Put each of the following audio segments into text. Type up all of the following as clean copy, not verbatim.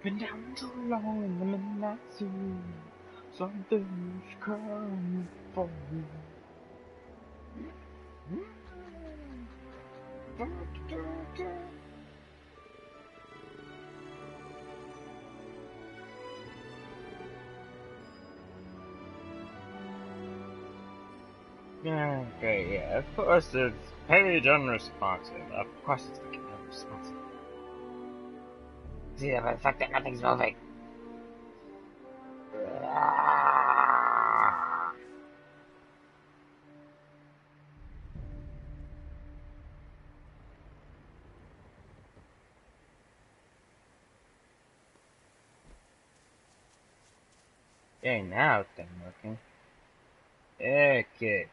Been down too long in the midnight zoo. Something's coming for you. Okay, yeah, of course it's page unresponsive. Of course it's fucking unresponsive. See the fact that nothing's moving. Okay, now it's done working. Okay.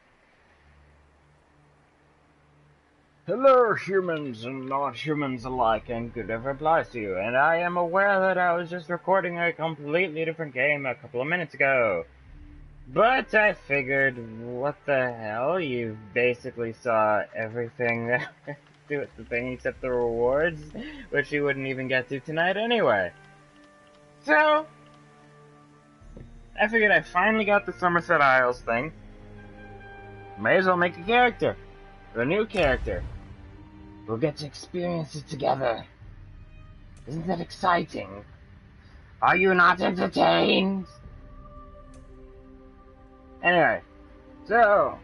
Hello, humans and not-humans alike, and good ever applies to you. And I am aware that I was just recording a completely different game a couple of minutes ago. But I figured, what the hell? You basically saw everything that do with the thing except the rewards, which you wouldn't even get to tonight anyway. So, I figured I finally got the Summerset Isles thing. May as well make a character. A new character. We'll get to experience it together. Isn't that exciting? Are you not entertained? Anyway, so,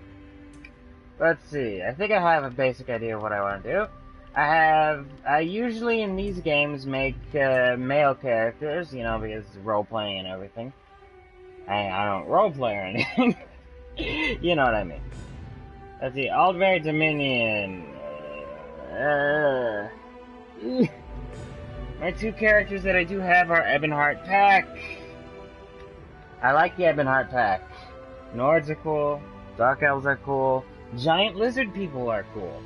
let's see. I think I have a basic idea of what I want to do. I usually in these games make male characters, you know, because it's role-playing and everything. I don't role-play or anything. You know what I mean. Let's see, Aldvary Dominion. My two characters that I do have are Ebonheart Pack. I like the Ebonheart Pack. Nords are cool. Dark Elves are cool. Giant Lizard People are cool.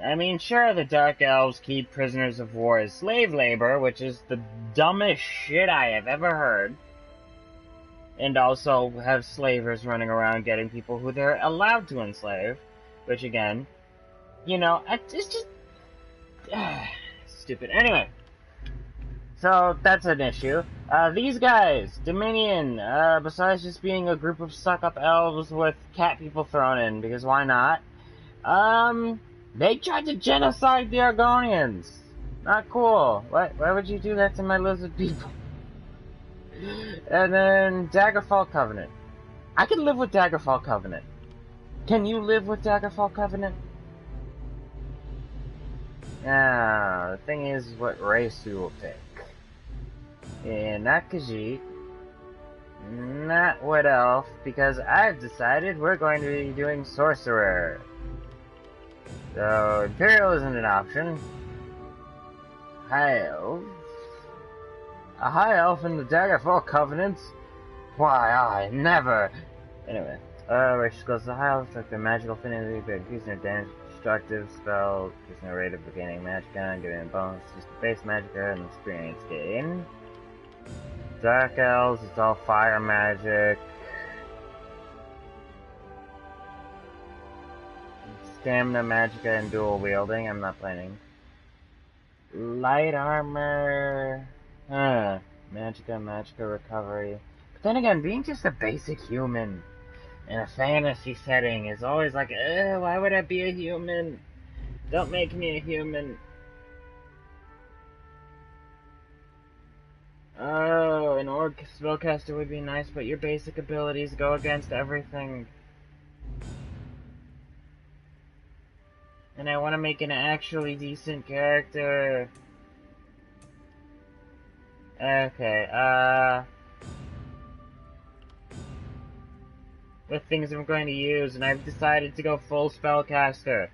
I mean, sure, the Dark Elves keep prisoners of war as slave labor, which is the dumbest shit I have ever heard. And also have slavers running around getting people who they're allowed to enslave. Which, again, you know, it's just... stupid. Anyway. So, that's an issue. These guys, Dominion, besides just being a group of stuck-up elves with cat people thrown in, because why not? They tried to genocide the Argonians. Not cool. Why would you do that to my lizard people? And then Daggerfall Covenant. I can live with Daggerfall Covenant. Can you live with Daggerfall Covenant? Now, the thing is what race we will pick. Yeah, not Khajiit. Not Wood Elf, because I've decided we're going to be doing Sorcerer. So, Imperial isn't an option. High Elf. A High Elf in the Daggerfall Covenant? Why, I never! Anyway, racial skills. The High Elf took their magical affinity, but increasing their damage, destructive spell, increasing their rate of regaining magicka, giving a bonus to the base magicka and experience gain. Dark Elves, it's all fire magic. Stamina, magicka, and dual wielding. I'm not planning. Light armor. Magicka recovery. But then again, being just a basic human in a fantasy setting is always like, why would I be a human? Don't make me a human. Oh, an orc spellcaster would be nice, but your basic abilities go against everything. And I want to make an actually decent character. Okay, the things I'm going to use, and I've decided to go full spellcaster.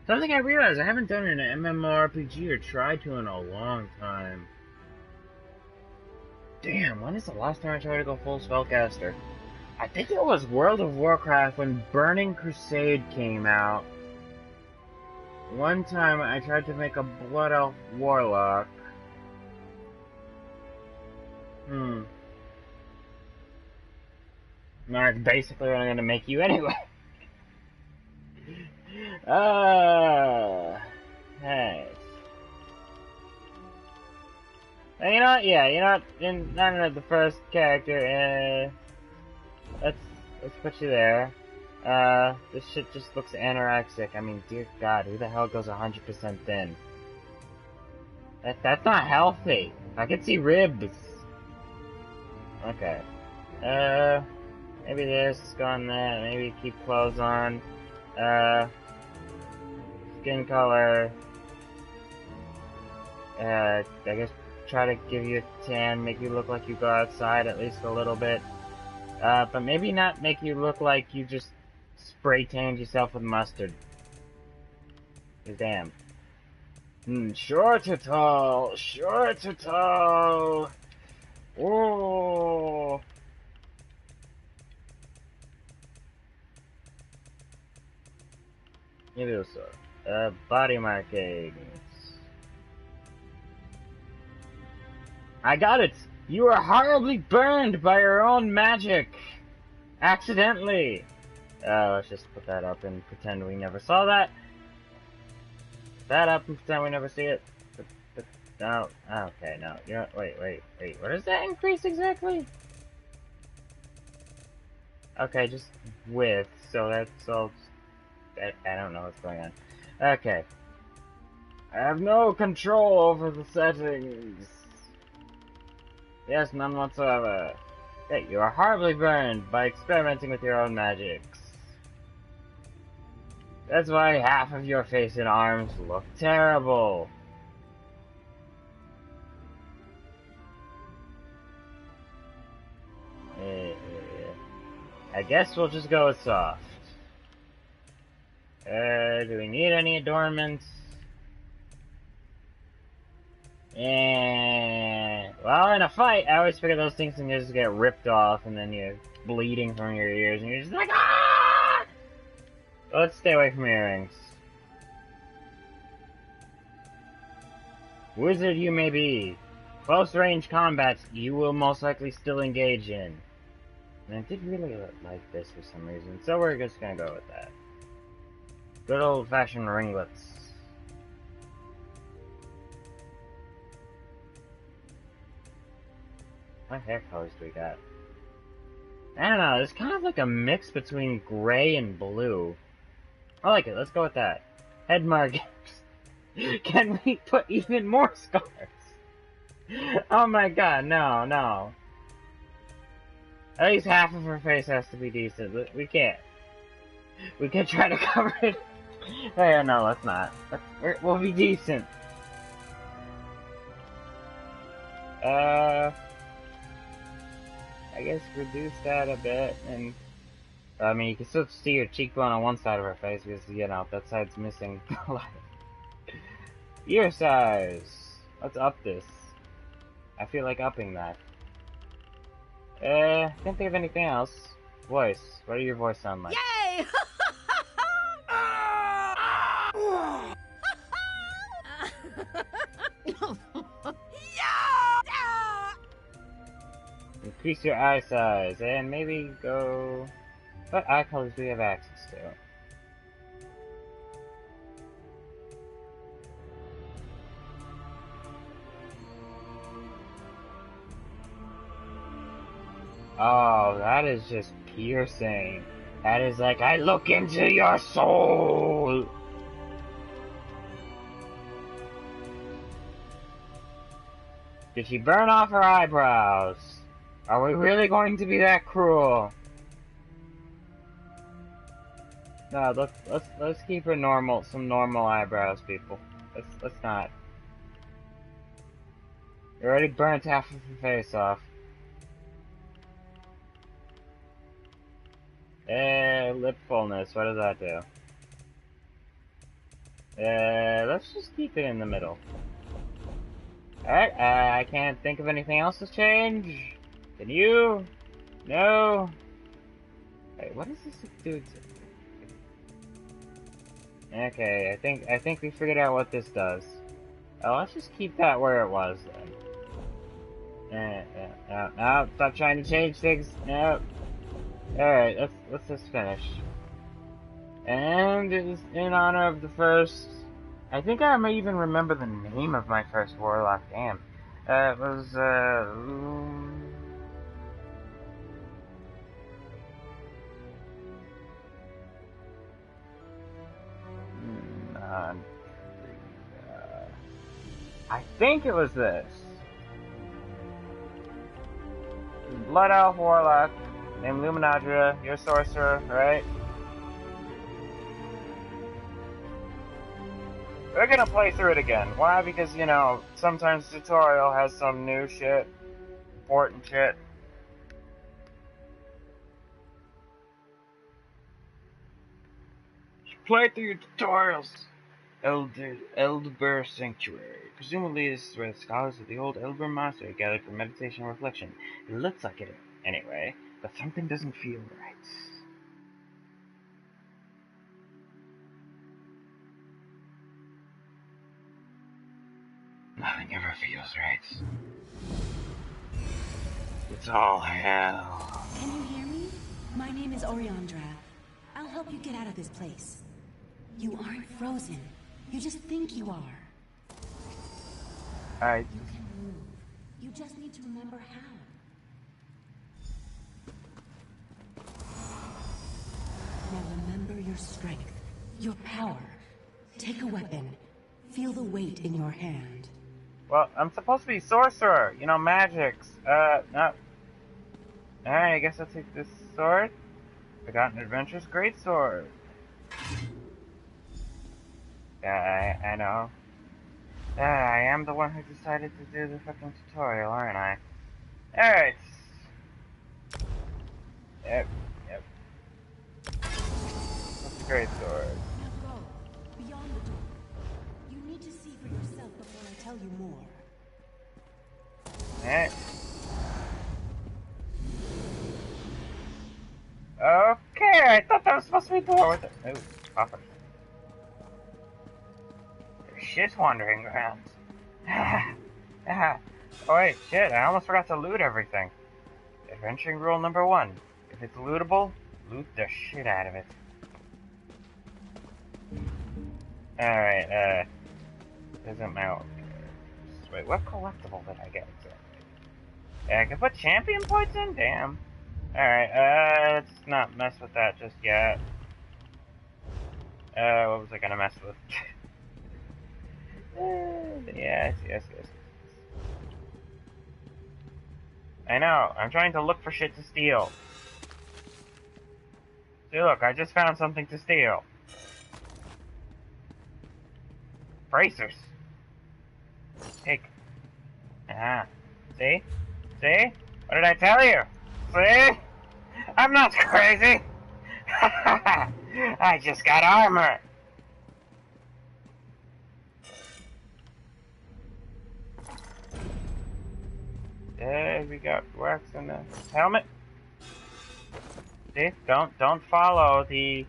Something I realized, I haven't done an MMORPG or tried to in a long time. Damn, when is the last time I tried to go full spellcaster? I think it was World of Warcraft when Burning Crusade came out. One time I tried to make a Blood Elf Warlock. That's basically what I'm gonna make you anyway. Hey. You know what? Yeah, you know what? I don't know, the first character, let's put you there. This shit just looks anorexic. I mean, dear God, who the hell goes 100% thin? That's not healthy. I can see ribs. Okay. Maybe this, go on that, maybe keep clothes on. Skin color. I guess try to give you a tan, make you look like you go outside at least a little bit. But maybe not make you look like you just spray tanned yourself with mustard. Damn. Short to tall, short to tall. Oh. Maybe also. Body markings. I got it! You are horribly burned by your own magic! Accidentally! Let's just put that up and pretend we never saw that. Put that up and pretend we never see it. No, okay, no. You know, wait. What does that increase exactly? Okay, just width, so that's all. I don't know what's going on. Okay. I have no control over the settings. Yes, none whatsoever. Hey, you are horribly burned by experimenting with your own magics. That's why half of your face and arms look terrible. I guess we'll just go with soft. Do we need any adornments? Well, in a fight, I always figure those things can just get ripped off, and then you're bleeding from your ears, and you're just like, ah! Let's stay away from earrings. Wizard you may be. Close-range combat you will most likely still engage in. And I did really like this for some reason, so we're just gonna go with that. Good old-fashioned ringlets. What hair colors do we got? I don't know, it's kind of like a mix between gray and blue. I like it, let's go with that. Head markings. Can we put even more scars? Oh my god, no. At least half of her face has to be decent. We can't. We can try to cover it. Hey, no, let's not. We'll be decent. I guess reduce that a bit, and I mean, you can still see your cheekbone on one side of her face because, you know, that side's missing. Ear size. Let's up this. I feel like upping that. Can't think of anything else. Voice. What do your voice sound like? Yay! Increase your eye size, and maybe go... What eye colors do we have access to? Oh, that is just piercing. That is like, I look into your soul! Did she burn off her eyebrows? Are we really going to be that cruel? No, let's keep her normal, some normal eyebrows, people. Let's not. You already burnt half of her face off. Lip fullness, what does that do? Let's just keep it in the middle. Alright, I can't think of anything else to change. Can you? No? Wait, what does this do? Okay, I think we figured out what this does. Oh, let's just keep that where it was then. No, stop trying to change things. No. Alright, let's just finish. And it is in honor of the first... I think I may even remember the name of my first warlock. Damn. It was, I think it was this. Blood Elf Warlock, named Luminadra, you're a sorcerer, right? We're gonna play through it again. Why? Because, you know, sometimes the tutorial has some new shit, important shit. Play through your tutorials. Elder Sanctuary. Presumably this is where the scholars of the old Elder Monastery gathered for meditation and reflection. It looks like it anyway, but something doesn't feel right. Nothing ever feels right. It's all hell. Can you hear me? My name is Oriandra. I'll help you get out of this place. You aren't frozen. You just think you are. Alright. You can move. You just need to remember how. Now remember your strength, your power. Take a weapon. Feel the weight in your hand. Well, I'm supposed to be sorcerer. You know, magics. No. Alright, I guess I'll take this sword. Forgotten Adventures Greatsword. Yeah, I know. I am the one who decided to do the fucking tutorial, aren't I? Alright. Yep. That's a great sword. Now go. Beyond the door. You need to see for yourself before I tell you more. Alright. Okay, I thought that was supposed to be a door with it. Ooh, poppers. There's shit wandering around. Oh wait, shit, I almost forgot to loot everything. Adventuring rule number 1. If it's lootable, loot the shit out of it. Alright, isn't my... Wait, what collectible did I get exactly? Yeah, I can put champion points in? Damn. Alright, let's not mess with that just yet. What was I gonna mess with? Yes. I know, I'm trying to look for shit to steal. See, look, I just found something to steal. Bracers. Take. See? See? What did I tell you? See? I'm not crazy. I just got armor. There we got wax in the helmet. See? Don't follow the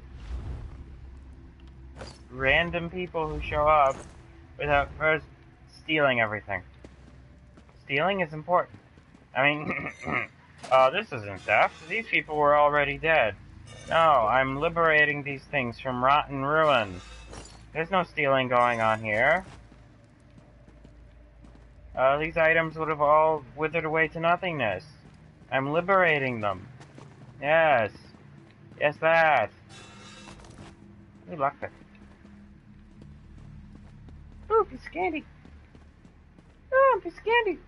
random people who show up without first stealing everything. Stealing is important. I mean, this isn't theft. These people were already dead. No, I'm liberating these things from rotten ruin. There's no stealing going on here. These items would have all withered away to nothingness. I'm liberating them. Yes. Yes, that. Ooh, lockpick. Ooh, piece of candy. Oh, piece of candy.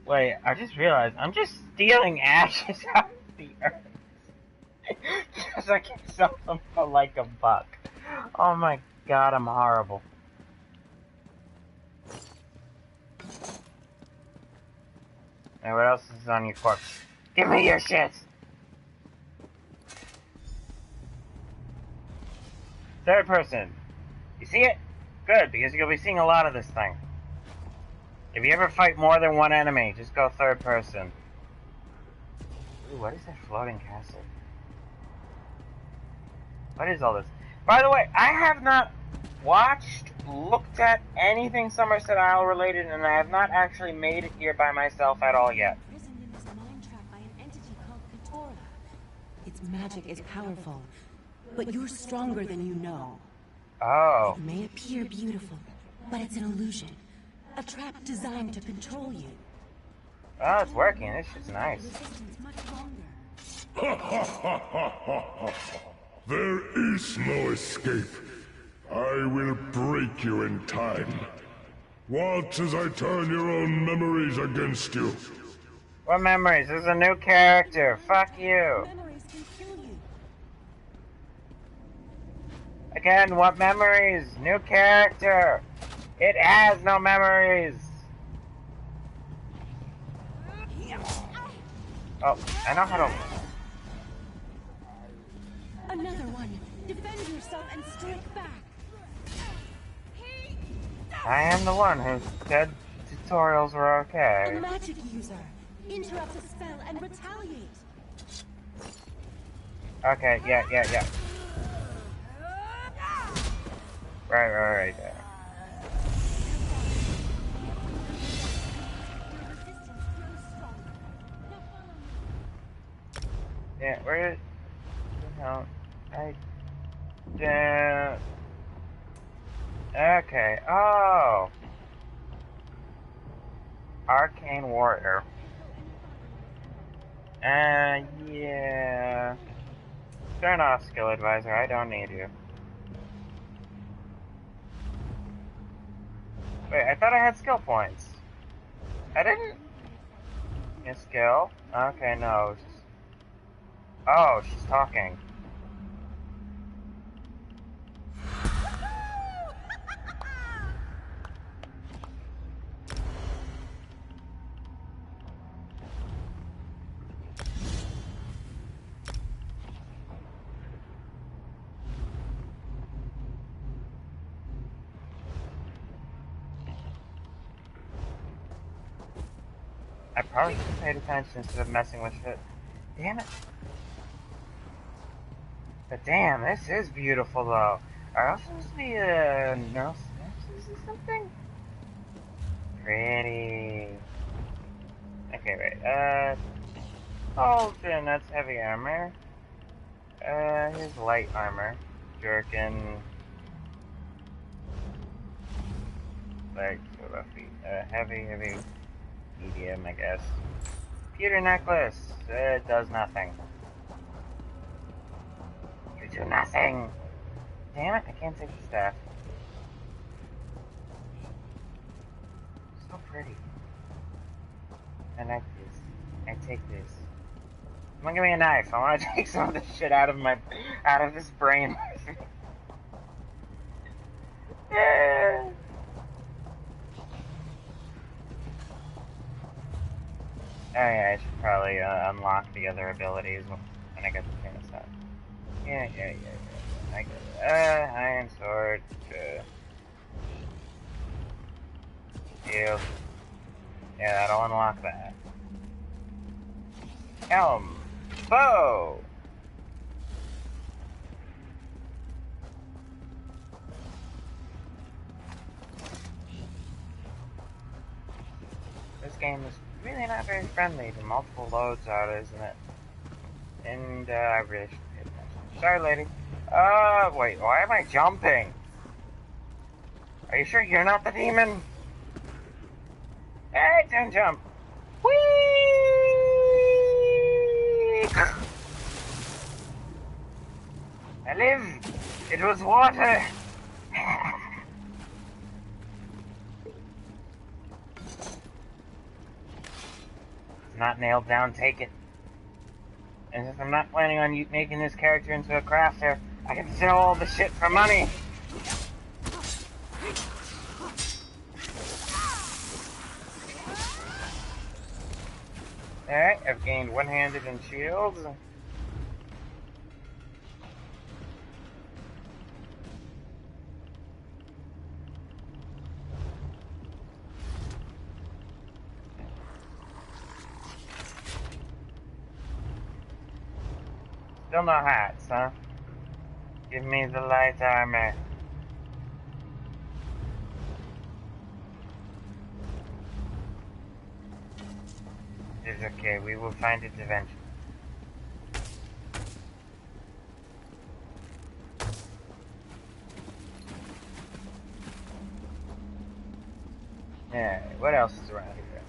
Wait, I just realized I'm just stealing ashes out of the earth. Because I can sell them for like $1. Oh my god, I'm horrible. Hey, what else is on your corpse? Give me your shit! Third person. You see it? Good, because you'll be seeing a lot of this thing. If you ever fight more than one enemy, just go third person. Ooh, what is that floating castle? What is all this? By the way, I have not watched, looked at anything Summerset Isle related, and I have not actually made it here by myself at all yet. Imprisoned in this mind trap by an entity called Katora. Its magic is powerful, but you're stronger than you know. Oh. It may appear beautiful, But it's an illusion. A trap designed to control you. Oh, it's working. This shit's nice. Resistance much longer. There is no escape. I will break you in time. Watch as I turn your own memories against you. What memories? This is a new character. Fuck you. Memories can kill you. Again, what memories? New character. It has no memories. Oh, I know how to... Another one. Defend yourself and strike back. I am the one who said tutorials were A okay. magic user. Interrupt a spell and retaliate. Okay, yeah. Right there. Yeah, where the hell? Okay, oh! Arcane Warrior. Yeah. Turn off skill advisor, I don't need you. Wait, I thought I had skill points. I didn't? Yeah, skill? Okay, no. Oh, she's talking. I probably should have paid attention instead of messing with shit. Damn it. But damn, this is beautiful though. Are you supposed to be a nurse or something? Pretty. Okay, wait. Cauldron, that's heavy armor. Here's light armor. Jerkin. Like, heavy, medium, I guess. Pewter necklace. It does nothing. You do nothing. Damn it, I can't take the staff. So pretty. I like this. I take this. Someone give me a knife. I want to take some of this shit out of this brain. Yeah. Oh yeah, I should probably unlock the other abilities when I get the famous stuff. Yeah. I get it. Iron sword. Heal. Yeah, that'll unlock that. Helm. Bow. This game is really not very friendly to multiple loads out, isn't it? And I really should pay attention. Sorry, lady. Wait, why am I jumping? Are you sure you're not the demon? Hey, don't jump. Whee! I live. It was water. It's not nailed down, take it. And since I'm not planning on making this character into a crafter, I can sell all the shit for money. Alright, I've gained one-handed and shields. Still no hats, huh? Give me the light armor. It's okay, we will find it eventually. What else is around here?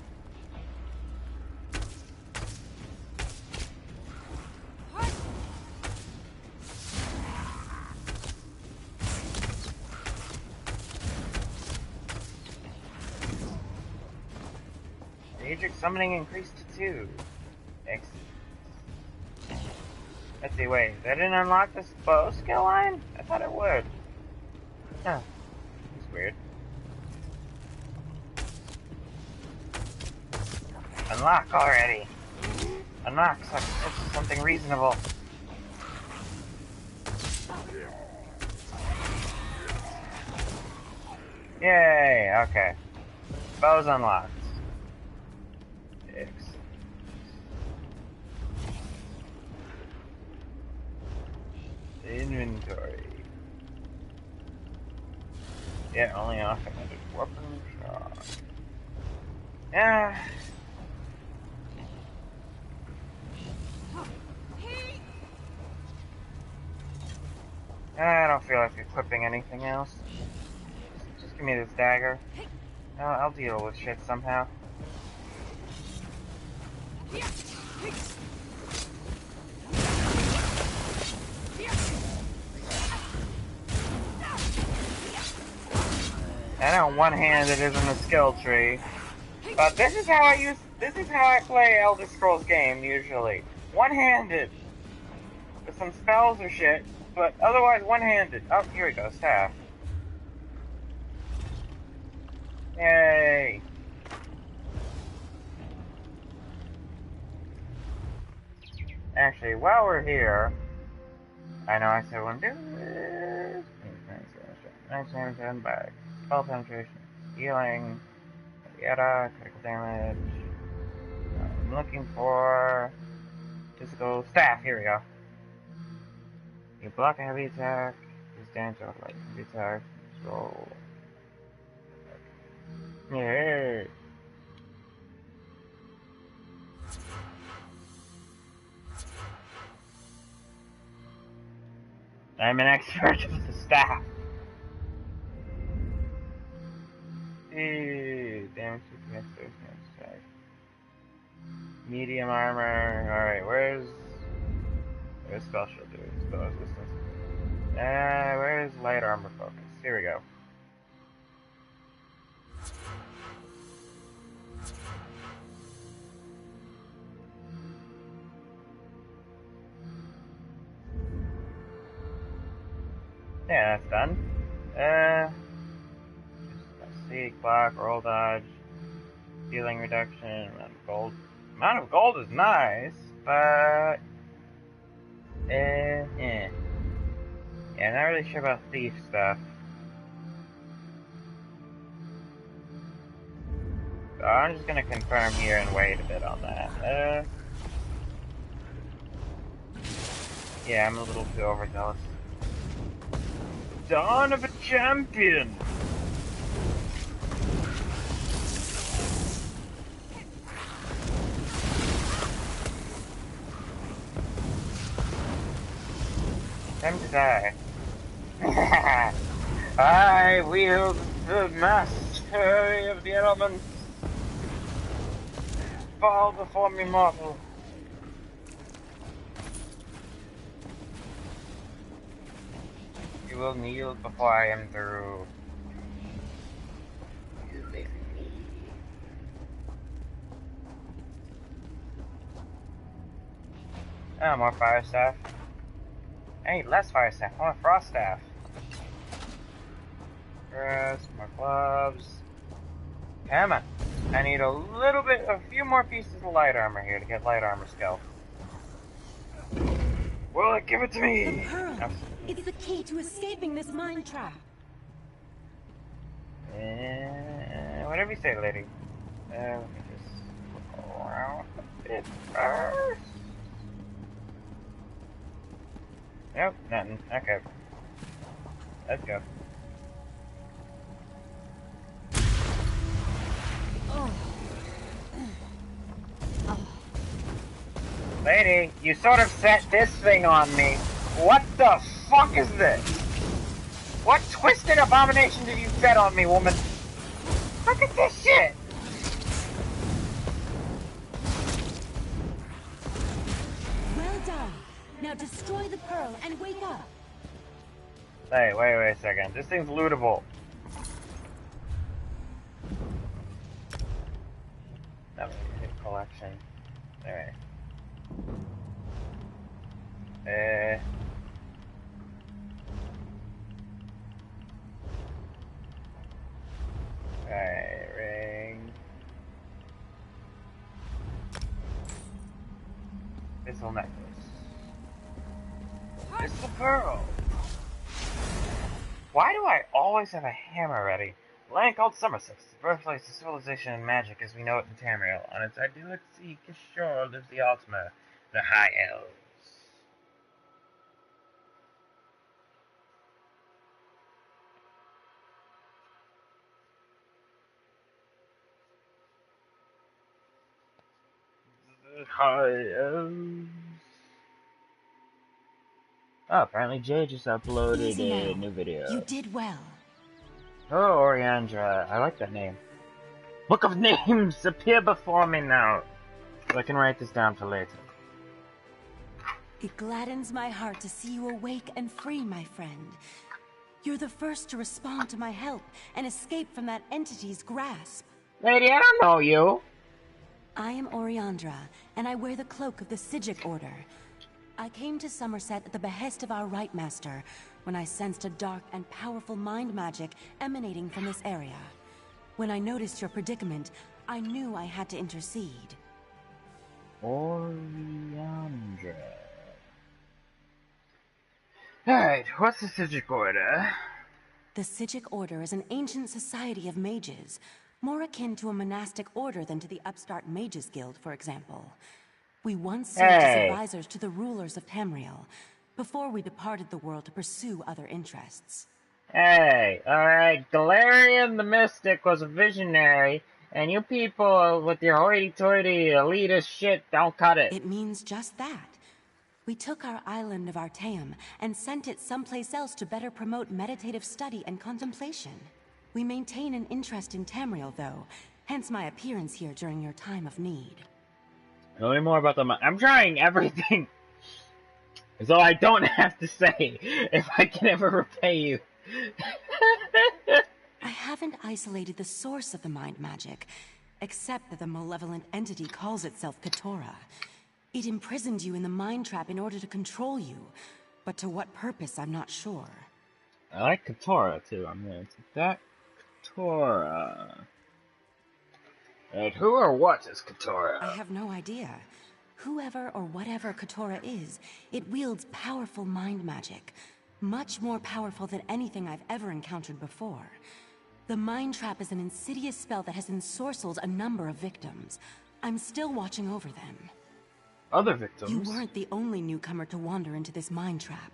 Daedric summoning increased to 2. Excellent. Let's see, wait, that didn't unlock this bow skill line? I thought it would. Huh. That's weird. Unlock already. Unlock something reasonable. Yay, okay. Bow's unlocked. Inventory. Yeah, only offended weapon shot. Yeah. I don't feel like equipping anything else. Just give me this dagger. I'll deal with shit somehow. I know one-handed isn't a skill tree, but this is how I play Elder Scrolls game usually. One-handed. With some spells or shit, but otherwise one-handed. Oh, here we go, staff. Yay. Actually, while we're here, I know I said one do this. 977 bags. Spell penetration, healing, yada, critical damage. I'm looking for physical staff. Here we go. You block a heavy attack. Use damage off like heavy attack. Roll. Yay! I'm an expert with the staff. Damage against those attack. Medium armor. Alright, where's spell shield? Spell resistance. Where's light armor focus? Here we go. Yeah, that's done. See, clock, roll dodge, healing reduction, amount of gold. Amount of gold is nice, but yeah, not really sure about thief stuff. So I'm just gonna confirm here and wait a bit on that. Yeah, I'm a little too overzealous. Dawn of a champion! Time to die. I wield the mastery of the elements. Fall before me, mortal. You will kneel before I am through. Oh, more fire staff. I need less fire staff. I want a frost staff. Grass, more gloves. Hammer. I need a few more pieces of light armor here to get light armor skill. Will it give it to me? The pearl. It's the key to escaping this mine trap. Whatever you say, lady. Let me just look around a bit first. Nope, nothing. Okay. Let's go. Lady, you sort of set this thing on me. What the fuck is this? What twisted abomination did you set on me, woman? Look at this shit! Now destroy the pearl and wake up. Hey, wait a second. This thing's lootable. That was a good collection. Alright. Alright, ring. Crystal necklace. It's the pearl! Why do I always have a hammer ready? The land called Summerset, the birthplace of civilization and magic as we know it in Tamriel. On its idyllic sea shore lives the Ultima, the High Elves. The High Elves. Oh, apparently Jay just uploaded a new video. You did well. Oh, Oriandra, I like that name. Book of names appear before me now. So I can write this down for later. It gladdens my heart to see you awake and free, my friend. You're the first to respond to my help and escape from that entity's grasp. Lady, I don't know you. I am Oriandra, and I wear the cloak of the Sijic Order. I came to Summerset at the behest of our Right Master, when I sensed a dark and powerful mind magic emanating from this area. When I noticed your predicament, I knew I had to intercede. Oriandra. Alright, what's the Sijic Order? The Sijic Order is an ancient society of mages, more akin to a monastic order than to the upstart Mages Guild, for example. We once served as advisors to the rulers of Tamriel, before we departed the world to pursue other interests. Hey, alright, Galarian the Mystic was a visionary, and you people with your hoity-toity elitist shit don't cut it. It means just that. We took our island of Artaeum and sent it someplace else to better promote meditative study and contemplation. We maintain an interest in Tamriel, though, hence my appearance here during your time of need. Tell me more about the I'm trying everything, so I don't have to say if I can ever repay you. I haven't isolated the source of the mind magic, except that the malevolent entity calls itself Keturah. It imprisoned you in the mind trap in order to control you, but to what purpose I'm not sure. I like Keturah too. I'm gonna take that. Keturah. And who or what is Keturah? I have no idea. Whoever or whatever Keturah is, it wields powerful mind magic. Much more powerful than anything I've ever encountered before. The mind trap is an insidious spell that has ensorcelled a number of victims. I'm still watching over them. Other victims? You weren't the only newcomer to wander into this mind trap.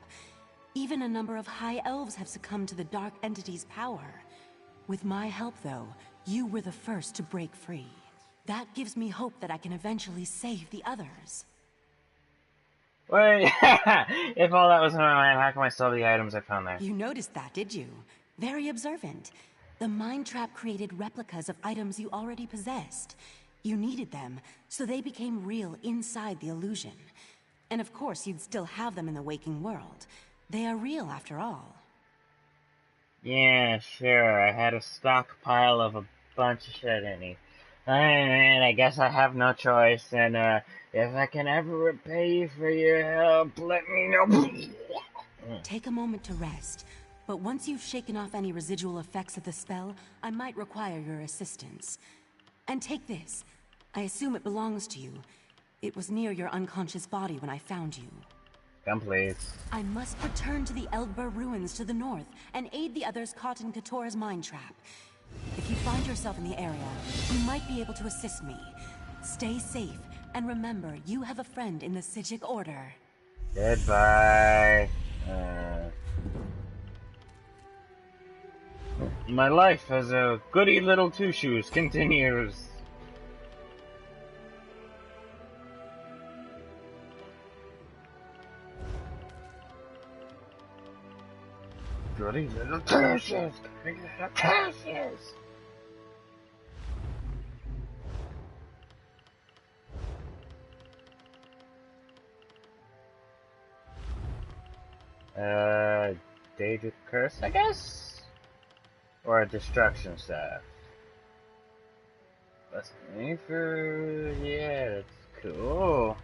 Even a number of high elves have succumbed to the dark entity's power. With my help, though, you were the first to break free. That gives me hope that I can eventually save the others. Wait, if all that was in my mind, how come I still have the items I found there? You noticed that, did you? Very observant. The mind trap created replicas of items you already possessed. You needed them, so they became real inside the illusion. And of course, you'd still have them in the waking world. They are real, after all. Yeah, sure. I had a stockpile of a bunch of shit in me. And I guess I have no choice, and if I can ever repay you for your help, let me know. Take a moment to rest, but once you've shaken off any residual effects of the spell, I might require your assistance. And take this. I assume it belongs to you. It was near your unconscious body when I found you. Come, please. I must return to the Eldbur ruins to the north and aid the others caught in Keturah's mind trap. If you find yourself in the area, you might be able to assist me. Stay safe, and remember, you have a friend in the Sijic Order. Goodbye. My life as a goody little two-shoes continues. Goody little two-shoes! Goody little two-shoes! Daedric Curse, I guess? Or a Destruction Staff. That's for yeah, that's cool.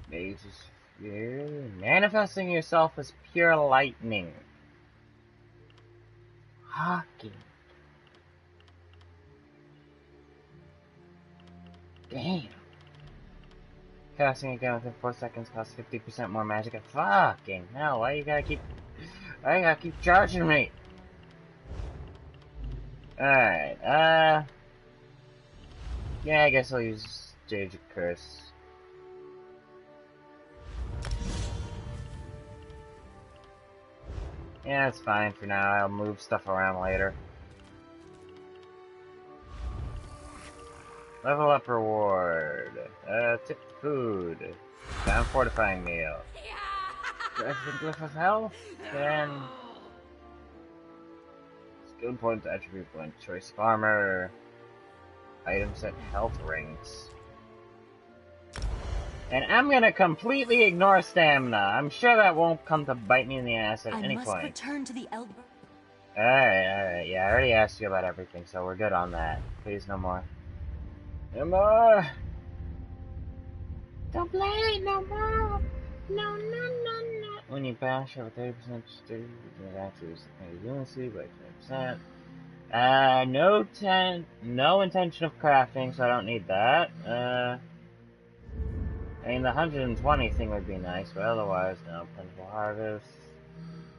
Mage's Fury. Manifesting yourself as pure lightning. Hockey. Damn. Casting again within 4 seconds costs 50% more magic. Fucking hell, why you gotta keep charging me? Alright, yeah, I guess I'll use Daedric Curse. Yeah, it's fine for now. I'll move stuff around later. Level up reward. Tip food. Down fortifying meal. Everything glyph of health? Then skill points, attribute point, choice of armor. Item set health rings. And I'm gonna completely ignore stamina. I'm sure that won't come to bite me in the ass at any point. I must return to the Elder. Alright. Yeah, I already asked you about everything, so we're good on that. Please, no more. No more! Don't play it no more! No. When you bash over 30%, you actually UNC by 10%. No intention of crafting, so I don't need that. I mean, the 120 thing would be nice, but otherwise, no. Plentiful harvest.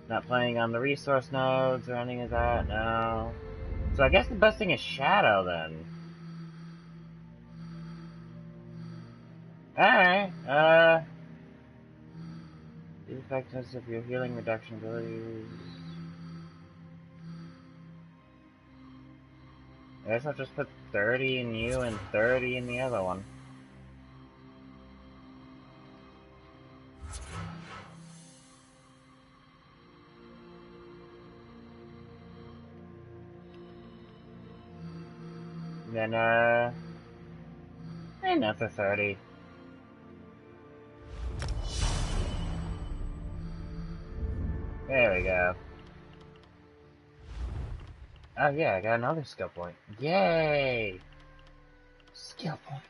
Not playing on the resource nodes or anything of that, no. So I guess the best thing is Shadow, then. Alright, the effectiveness of your healing reduction abilities. I guess I'll just put 30 in you and 30 in the other one. Then, another 30. There we go. Oh yeah, I got another skill point. Yay! Skill points.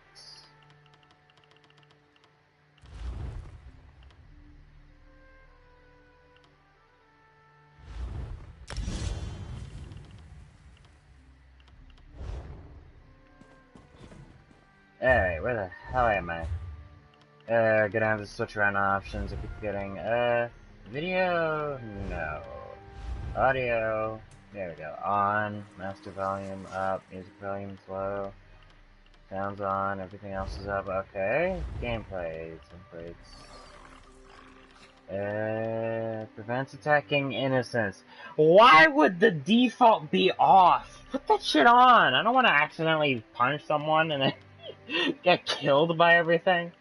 Alright, where the hell am I? Gonna have to switch around options. I keep forgetting. Video? No. Audio? There we go. On. Master volume up. Music volume low. Sounds on. Everything else is up. Okay. Gameplay. Templates. Prevents attacking innocents. Why would the default be off? Put that shit on. I don't want to accidentally punch someone and then get killed by everything.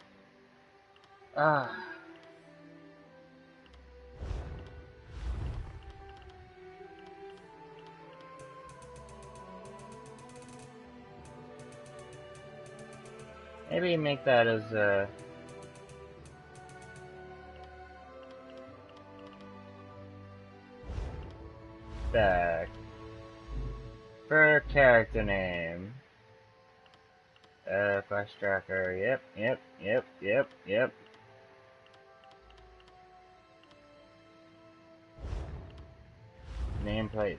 Maybe make that as a... Back. For character name. Flash tracker, yep. Nameplates.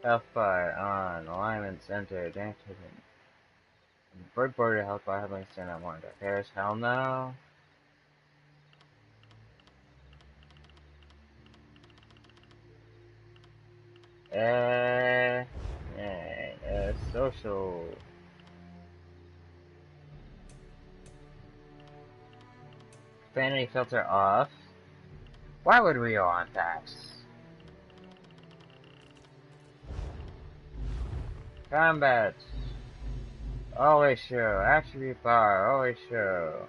Hellfire on. Alignment center. Dang it. Bird border Hellfire. Headline stand out more. Harris. Hell no. Social. Vanity filter off. Why would we want that? Combat. Always show. Attribute bar. Always show.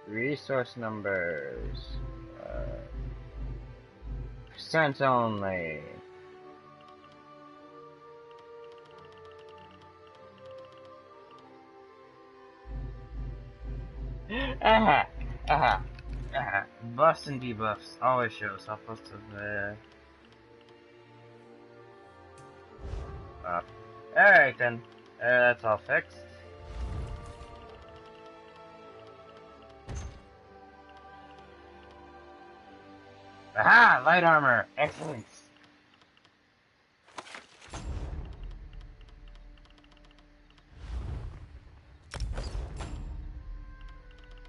Resource numbers. Percent only. Aha! Aha! Aha! Buffs and debuffs always shows how close to the... Alright then. That's all fixed. Aha! Light armor! Excellent!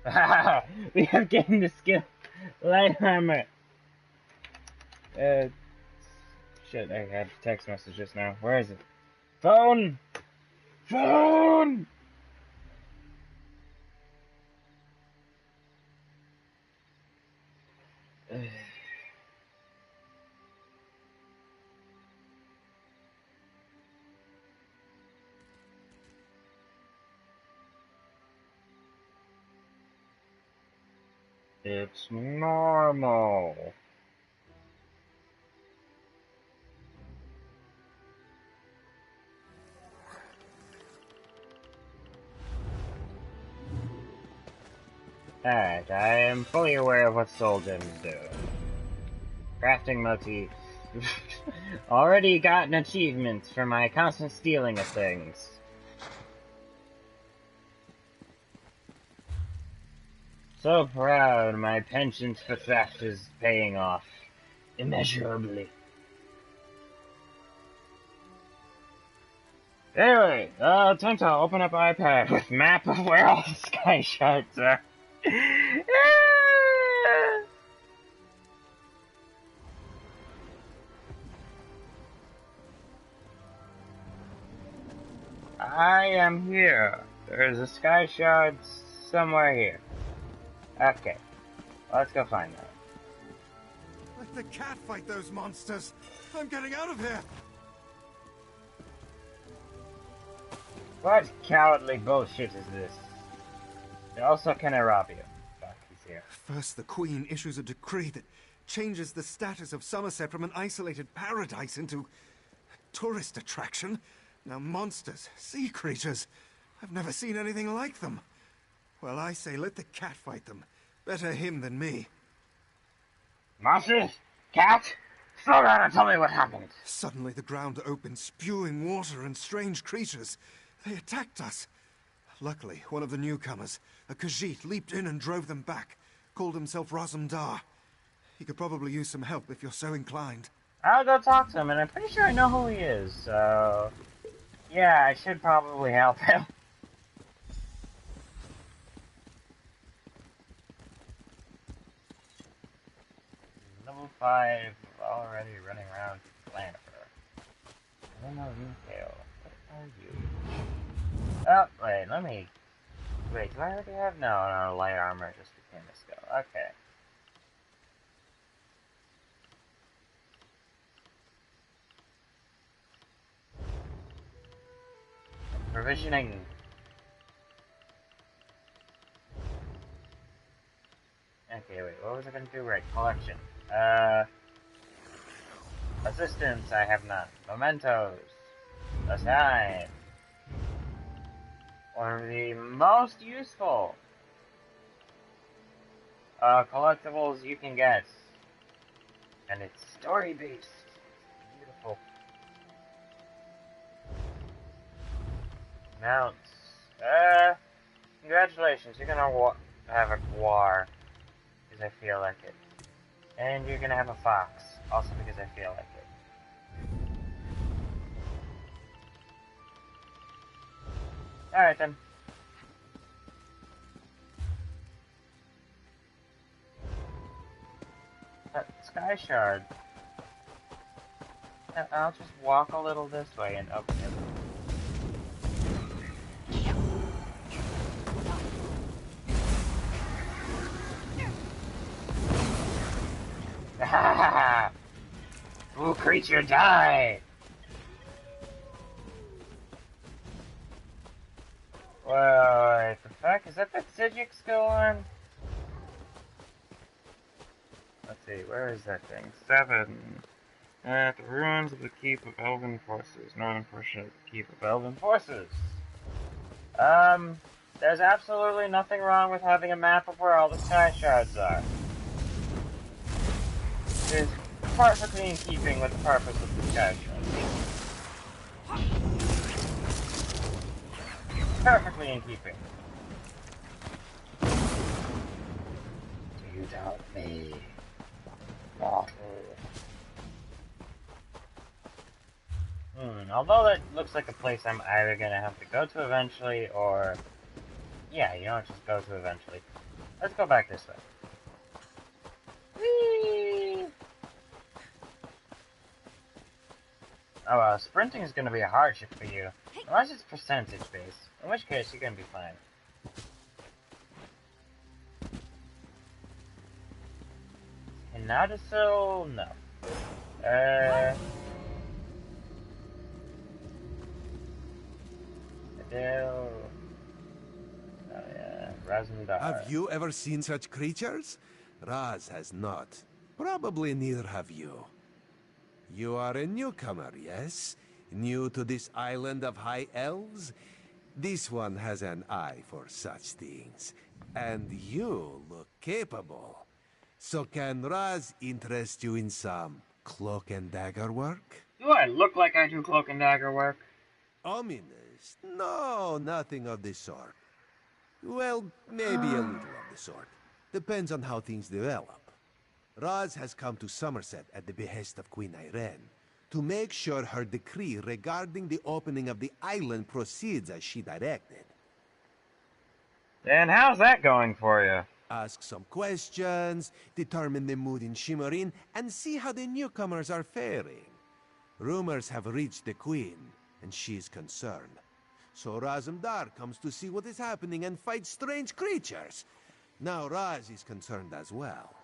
Haha! We have gained the skill! Light armor! Shit, I had a text message just now. Where is it? Phone! Phone! It's normal. Alright, I am fully aware of what soul gems do. Crafting motif. Already gotten achievements for my constant stealing of things. So proud my penchant for theft is paying off. Immeasurably. Anyway, time to open up iPad with map of where all the sky shards are. I am here. There's a sky shard somewhere here. Okay, let's go find that. Let the cat fight those monsters. I'm getting out of here. What cowardly bullshit is this? Also, can I rob you? Fuck, he's here. First, the Queen issues a decree that changes the status of Summerset from an isolated paradise into a tourist attraction. Now monsters, sea creatures, I've never seen anything like them. Well, I say let the cat fight them. Better him than me. Monsters? Cat? Slow down and tell me what happened. Suddenly the ground opened, spewing water and strange creatures. They attacked us. Luckily, one of the newcomers, a Khajiit, leaped in and drove them back. Called himself Razumdar. He could probably use some help if you're so inclined. I'll go talk to him, and I'm pretty sure I know who he is, so... yeah, I should probably help him. Level 5, already running around Planner. I don't know detail. What are you? Oh, wait, let me... wait, do I already have... no, light armor just became a skill. Okay. Provisioning. Okay, wait, what was I gonna do? Right, collection. Assistance, I have none. Mementos. Assign. One of the most useful collectibles you can get. And it's story-based. Beautiful. Mounts. Congratulations, you're gonna have a guar. Because I feel like it. And you're gonna have a fox. Also because I feel like it. Alright then. Sky Shard. I'll just walk a little this way and open it. Ooh, creature, die! Wait, the fuck? Is that Sijic still on? Let's see, where is that thing? 7. At the ruins of the Keep of Elven Forces. Northern portion of the Keep of Elven Forces. There's absolutely nothing wrong with having a map of where all the sky shards are. It is perfectly in keeping with the purpose of the sky shards. Perfectly in keeping. You doubt me. Although that looks like a place I'm either gonna have to go to eventually, or... Yeah, you know, just go to eventually. Let's go back this way. Whee! Oh, sprinting is gonna be a hardship for you. Unless it's percentage based. In which case, you're gonna be fine. And now to so... no. Oh yeah, Razmdar. Have you ever seen such creatures? Raz has not. Probably neither have you. You are a newcomer, yes? New to this island of high elves? This one has an eye for such things. And you look capable. So can Raz interest you in some cloak and dagger work? Do I look like I do cloak and dagger work? Ominous? No, nothing of the sort. Well, maybe a little of the sort. Depends on how things develop. Raz has come to Summerset at the behest of Queen Irene to make sure her decree regarding the opening of the island proceeds as she directed. And how's that going for you? Ask some questions, determine the mood in Shimmerin, and see how the newcomers are faring. Rumors have reached the Queen, and she is concerned. So Razmdar comes to see what is happening and fight strange creatures. Now Raz is concerned as well.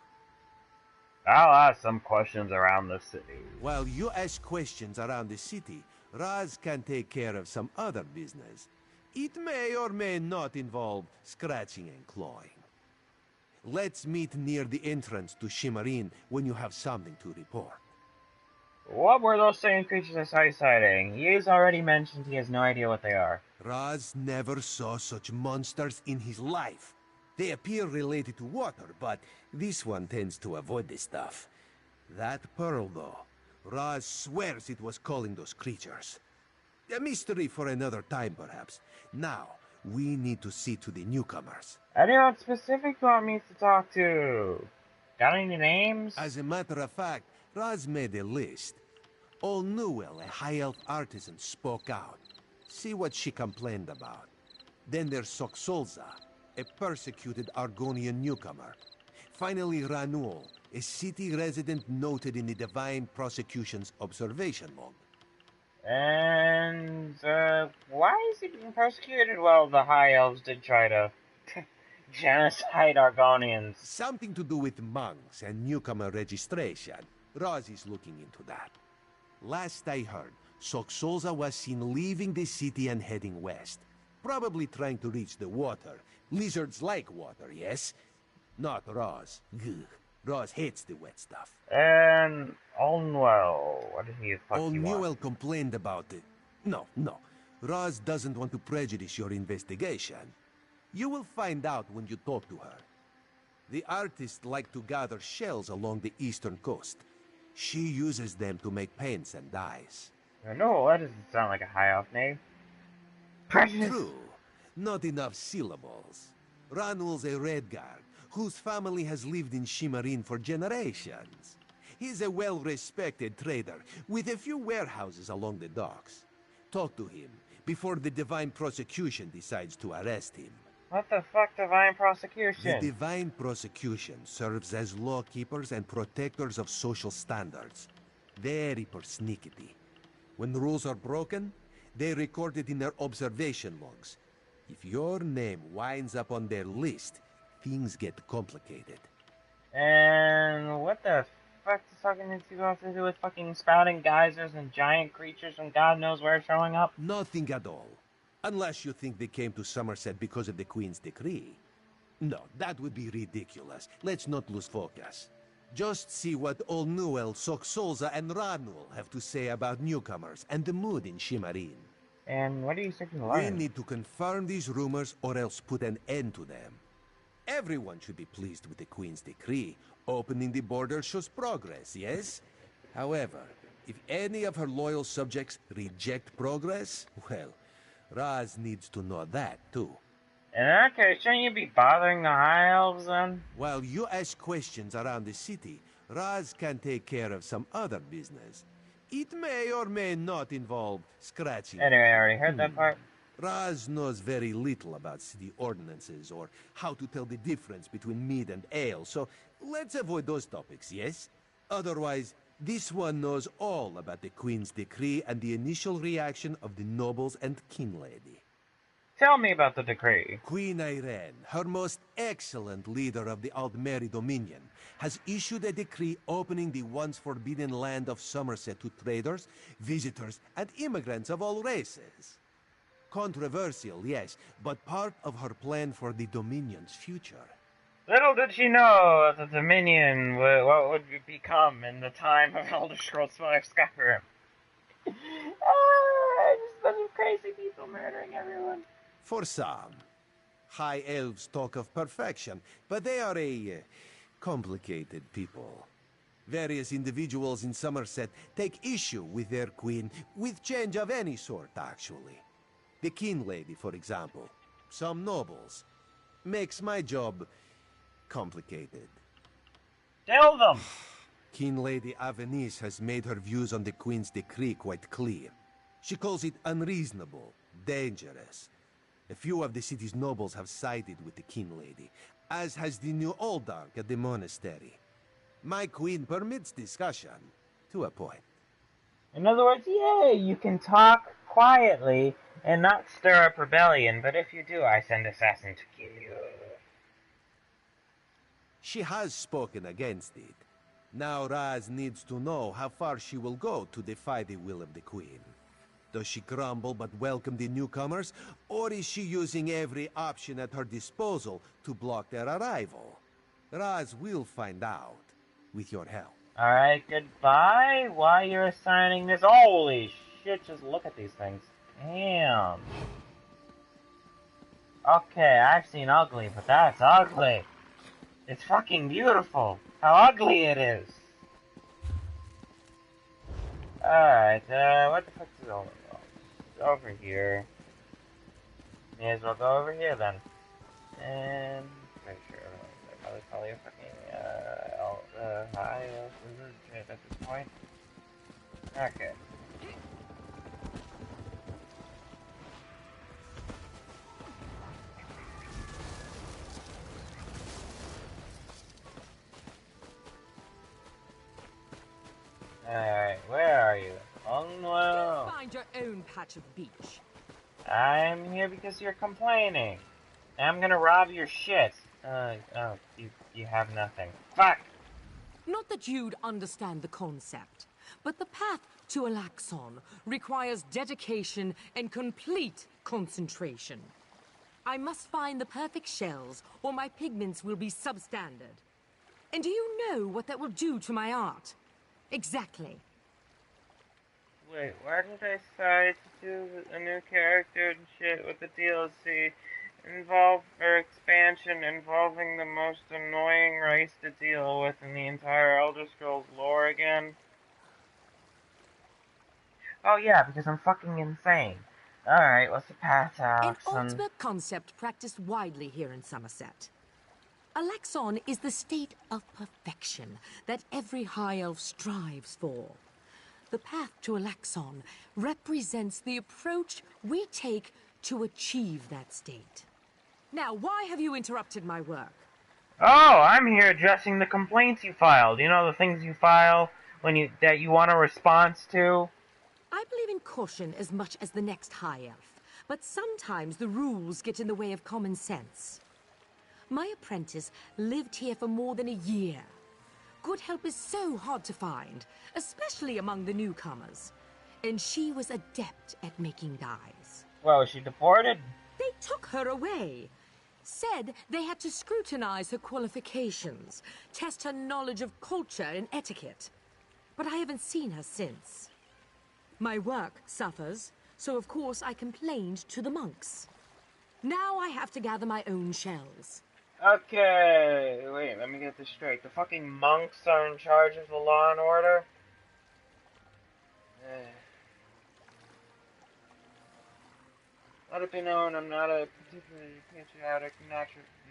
I'll ask some questions around the city. While you ask questions around the city, Raz can take care of some other business. It may or may not involve scratching and clawing. Let's meet near the entrance to Shimmerin when you have something to report. What were those same creatures I saw citing? He's already mentioned he has no idea what they are. Raz never saw such monsters in his life. They appear related to water, but this one tends to avoid this stuff. That pearl, though, Raz swears it was calling those creatures. A mystery for another time, perhaps. Now, we need to see to the newcomers. Anyone specific you want me to talk to? Got any names? As a matter of fact, Raz made a list. Old Newell, a high elf artisan, spoke out. See what she complained about. Then there's Soxolza, a persecuted Argonian newcomer. Finally, Ranul, a city resident noted in the Divine Prosecution's observation log. And, why is he being persecuted? Well, the High Elves did try to genocide Argonians. Something to do with monks and newcomer registration. Raz is looking into that. Last I heard, Soxolza was seen leaving the city and heading west. Probably trying to reach the water. Lizards like water, yes? Not Raz. Gugh. Raz hates the wet stuff. And Olnwell, what did he fucking want? Olnwell complained about it. No. Raz doesn't want to prejudice your investigation. You will find out when you talk to her. The artists like to gather shells along the eastern coast. She uses them to make paints and dyes. No, that doesn't sound like a high elf name. Prejudice. True. Not enough syllables. Ranul's a Redguard, whose family has lived in Shimmerin for generations. He's a well-respected trader, with a few warehouses along the docks. Talk to him, before the Divine Prosecution decides to arrest him. What the fuck, Divine Prosecution? The Divine Prosecution serves as lawkeepers and protectors of social standards. Very persnickety. When rules are broken, they record it in their observation logs. If your name winds up on their list, things get complicated. And what the fuck does fucking Nitsu have to do with fucking spouting geysers and giant creatures from God knows where showing up? Nothing at all. Unless you think they came to Summerset because of the Queen's decree. No, that would be ridiculous. Let's not lose focus. Just see what Old Newell, Soxolza, and Ranul have to say about newcomers and the mood in Shimmerin. And what are you seeking to We learn? need to confirm these rumors or else put an end to them. Everyone should be pleased with the Queen's decree. Opening the border shows progress, yes? However, if any of her loyal subjects reject progress, well, Raz needs to know that too. In that case, shouldn't you be bothering the High Elves then? While you ask questions around the city, Raz can take care of some other business. It may or may not involve scratching. Anyway, I already heard that part. Raz knows very little about city ordinances or how to tell the difference between mead and ale, so let's avoid those topics, yes? Otherwise, this one knows all about the Queen's decree and the initial reaction of the nobles and King Lady. Tell me about the decree. Queen Irene, her most excellent leader of the Aldmeri Dominion, has issued a decree opening the once forbidden land of Summerset to traders, visitors, and immigrants of all races. Controversial, yes, but part of her plan for the Dominion's future. Little did she know of the Dominion what would become in the time of Elder Scrolls V Skyrim. Just a bunch of crazy people murdering everyone. For some, High Elves talk of perfection, but they are a complicated people. Various individuals in Summerset take issue with their queen, with change of any sort, actually. The King Lady, for example, some nobles. Makes my job complicated. Kill them! King Lady Avenice has made her views on the Queen's decree quite clear. She calls it unreasonable, dangerous. A few of the city's nobles have sided with the King Lady, as has the new Oldark at the monastery. My queen permits discussion, to a point. In other words, yay, you can talk quietly and not stir up rebellion, but if you do, I send assassin to kill you. She has spoken against it. Now Raz needs to know how far she will go to defy the will of the Queen. Does she grumble but welcome the newcomers, or is she using every option at her disposal to block their arrival? Raz will find out, with your help. Alright, goodbye. Why you're assigning this? Holy shit, just look at these things. Damn. Okay, I've seen ugly, but that's ugly. It's fucking beautiful. How ugly it is. Alright, what the fuck is over here? May as well go over here then. And pretty sure probably a fucking high wizard at this point. Okay. Alright, where are you? Unwell. Find your own patch of beach. I'm here because you're complaining. I'm gonna rob your shit. You have nothing. Fuck! Not that you'd understand the concept, but the path to Alaxon requires dedication and complete concentration. I must find the perfect shells, or my pigments will be substandard. And do you know what that will do to my art? Exactly. Wait, why did I decide to do a new character and shit with the DLC? Expansion involving the most annoying race to deal with in the entire Elder Scrolls lore again? Oh yeah, because I'm fucking insane. Alright, what's the path out? An ultimate concept practiced widely here in Summerset. Alaxon is the state of perfection that every High Elf strives for. The path to Alaxon represents the approach we take to achieve that state. Now, why have you interrupted my work? Oh, I'm here addressing the complaints you filed. You know, the things you file that you want a response to? I believe in caution as much as the next High Elf, but sometimes the rules get in the way of common sense. My apprentice lived here for more than a year. Good help is so hard to find, especially among the newcomers. And she was adept at making dyes. Well, was she deported? They took her away. Said they had to scrutinize her qualifications, test her knowledge of culture and etiquette. But I haven't seen her since. My work suffers, So of course I complained to the monks. Now I have to gather my own shells. Okay, wait, let me get this straight. The fucking monks are in charge of the law and order? Let it be known, I'm not a particularly patriotic,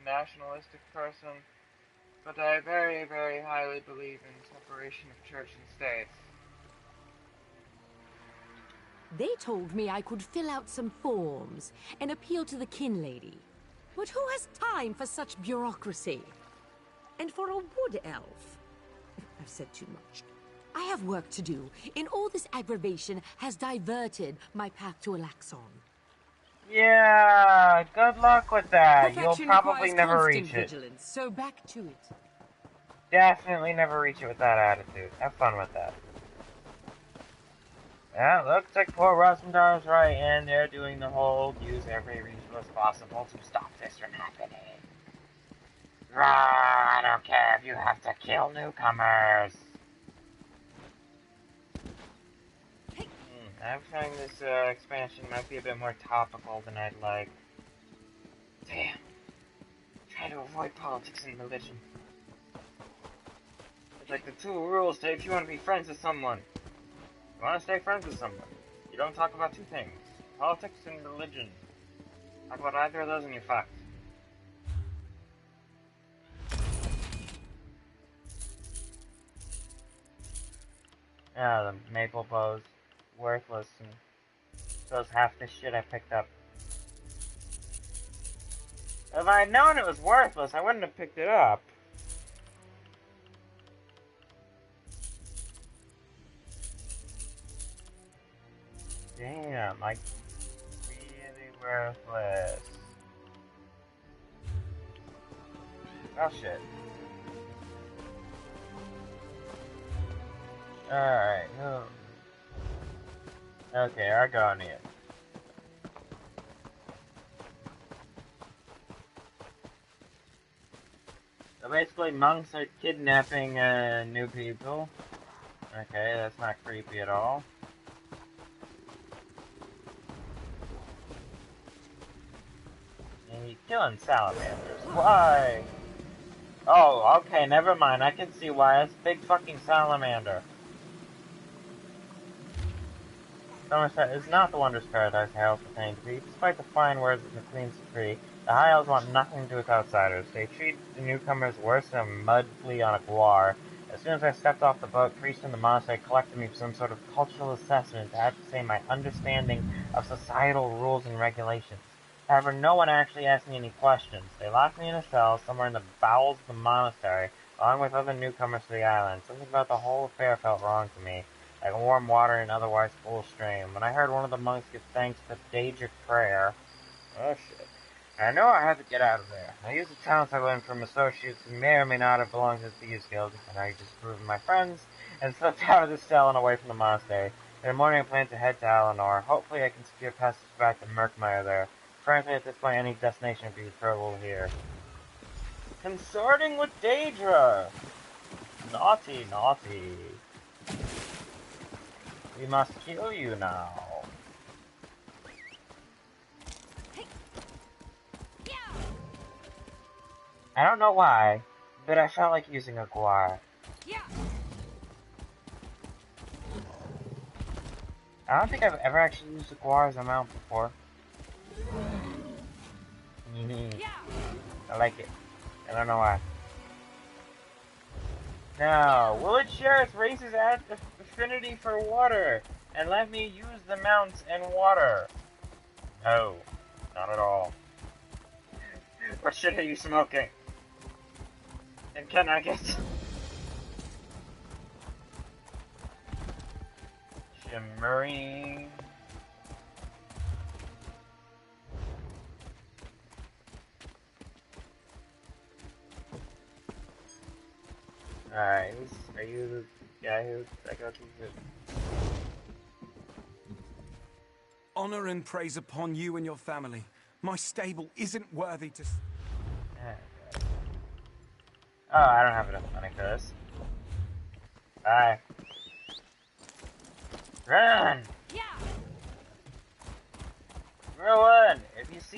nationalistic person, but I very, very highly believe in separation of church and state. They told me I could fill out some forms and appeal to the kin lady. But who has time for such bureaucracy? And for a wood elf? I've said too much. I have work to do, and all this aggravation has diverted my path to Alaxon. Yeah, good luck with that. You'll Perfection probably requires never constant reach it. vigilance, so back to it. Definitely never reach it with that attitude. Have fun with that. Yeah, looks like poor Rosendar's right, and they're doing the whole use every resource possible to stop this from happening. I don't care if you have to kill newcomers. I'm feeling this expansion might be a bit more topical than I'd like. Damn. Try to avoid politics and religion. It's like the two rules to if you want to be friends with someone. You want to stay friends with someone. You don't talk about two things. Politics and religion. Talk about either of those and you're fucked. Yeah, the maple bow's worthless and so is half the shit I picked up. If I had known it was worthless, I wouldn't have picked it up. Damn, like, really worthless. Oh shit. Alright, oh. Okay, Argonia. So basically, monks are kidnapping new people. Okay, that's not creepy at all. And you're killing salamanders. Why? Oh, okay, never mind. I can see why. It's a big fucking salamander. Summerset is not the wondrous paradise High Elves pretend to be. Despite the fine words of the Queen's decree, the High Elves want nothing to do with outsiders. They treat the newcomers worse than a mud flea on a guar. As soon as I stepped off the boat, priests in the monastery collected me for some sort of cultural assessment to have to say my understanding of societal rules and regulations. However, no one actually asked me any questions. They locked me in a cell somewhere in the bowels of the monastery, along with other newcomers to the island. Something about the whole affair felt wrong to me. Like warm water in an otherwise full stream. When I heard one of the monks give thanks to Daedric prayer... Oh shit. I know I had to get out of there. I used the talents I learned from associates who may or may not have belonged to the Thieves Guild, and I disapproved of my friends, and slipped out of the cell and away from the monastery. In the morning I plan to head to Alinor. Hopefully I can secure passage back to Murkmire there. Frankly, at this point, any destination would be preferable here. Consorting with Daedra! Naughty, naughty. We must kill you now. I don't know why, but I felt like using a guar. I don't think I've ever actually used a guar as a mount before. I like it. I don't know why. Now, will it share its race's affinity for water and let me use the mounts and water? No, not at all. What shit are you smoking? And can I get shimmering? Alright, are you the guy who I got these? Honor and praise upon you and your family. My stable isn't worthy to... Oh, I don't have enough money for this. Bye. Run!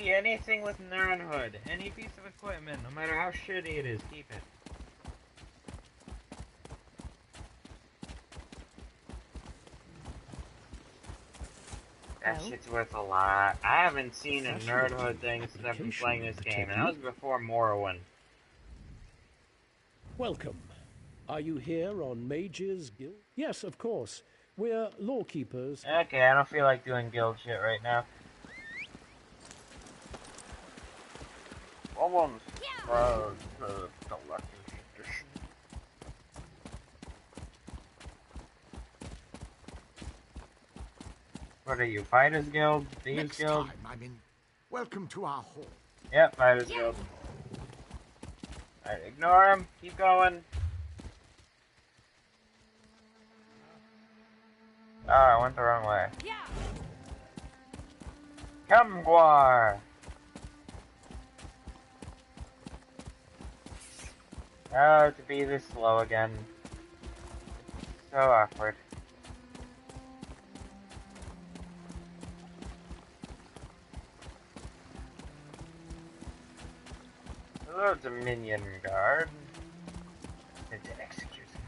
see anything with nerdhood. Any piece of equipment, no matter how shitty it is, keep it. That shit's worth a lot. I haven't seen a nerdhood thing since I've been playing this game, and that was before Morrowind. Welcome. Are you here on Mage's Guild? Yes, of course. We're lawkeepers. Okay, I don't feel like doing guild shit right now. Almost. What are you, Fighters Guild? Thieves Guild? Time, I mean, welcome to our hall. Yep, Fighters Guild. Alright, ignore him. Keep going. Oh, I went the wrong way. Come, Guar! Oh, to be this slow again. So awkward. Hello, Dominion Guard. It did execute him.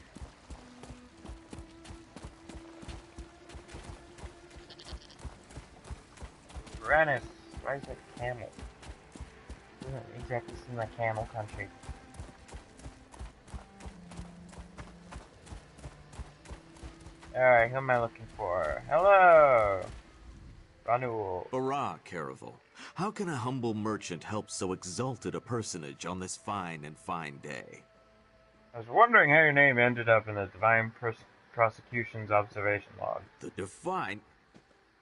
Rennis, why is it camel? Doesn't exactly seem like camel country. Alright, who am I looking for? Hello! Ranul. Hurrah, Caravel. How can a humble merchant help so exalted a personage on this fine and fine day? I was wondering how your name ended up in the Divine Prosecution's observation log. The Divine?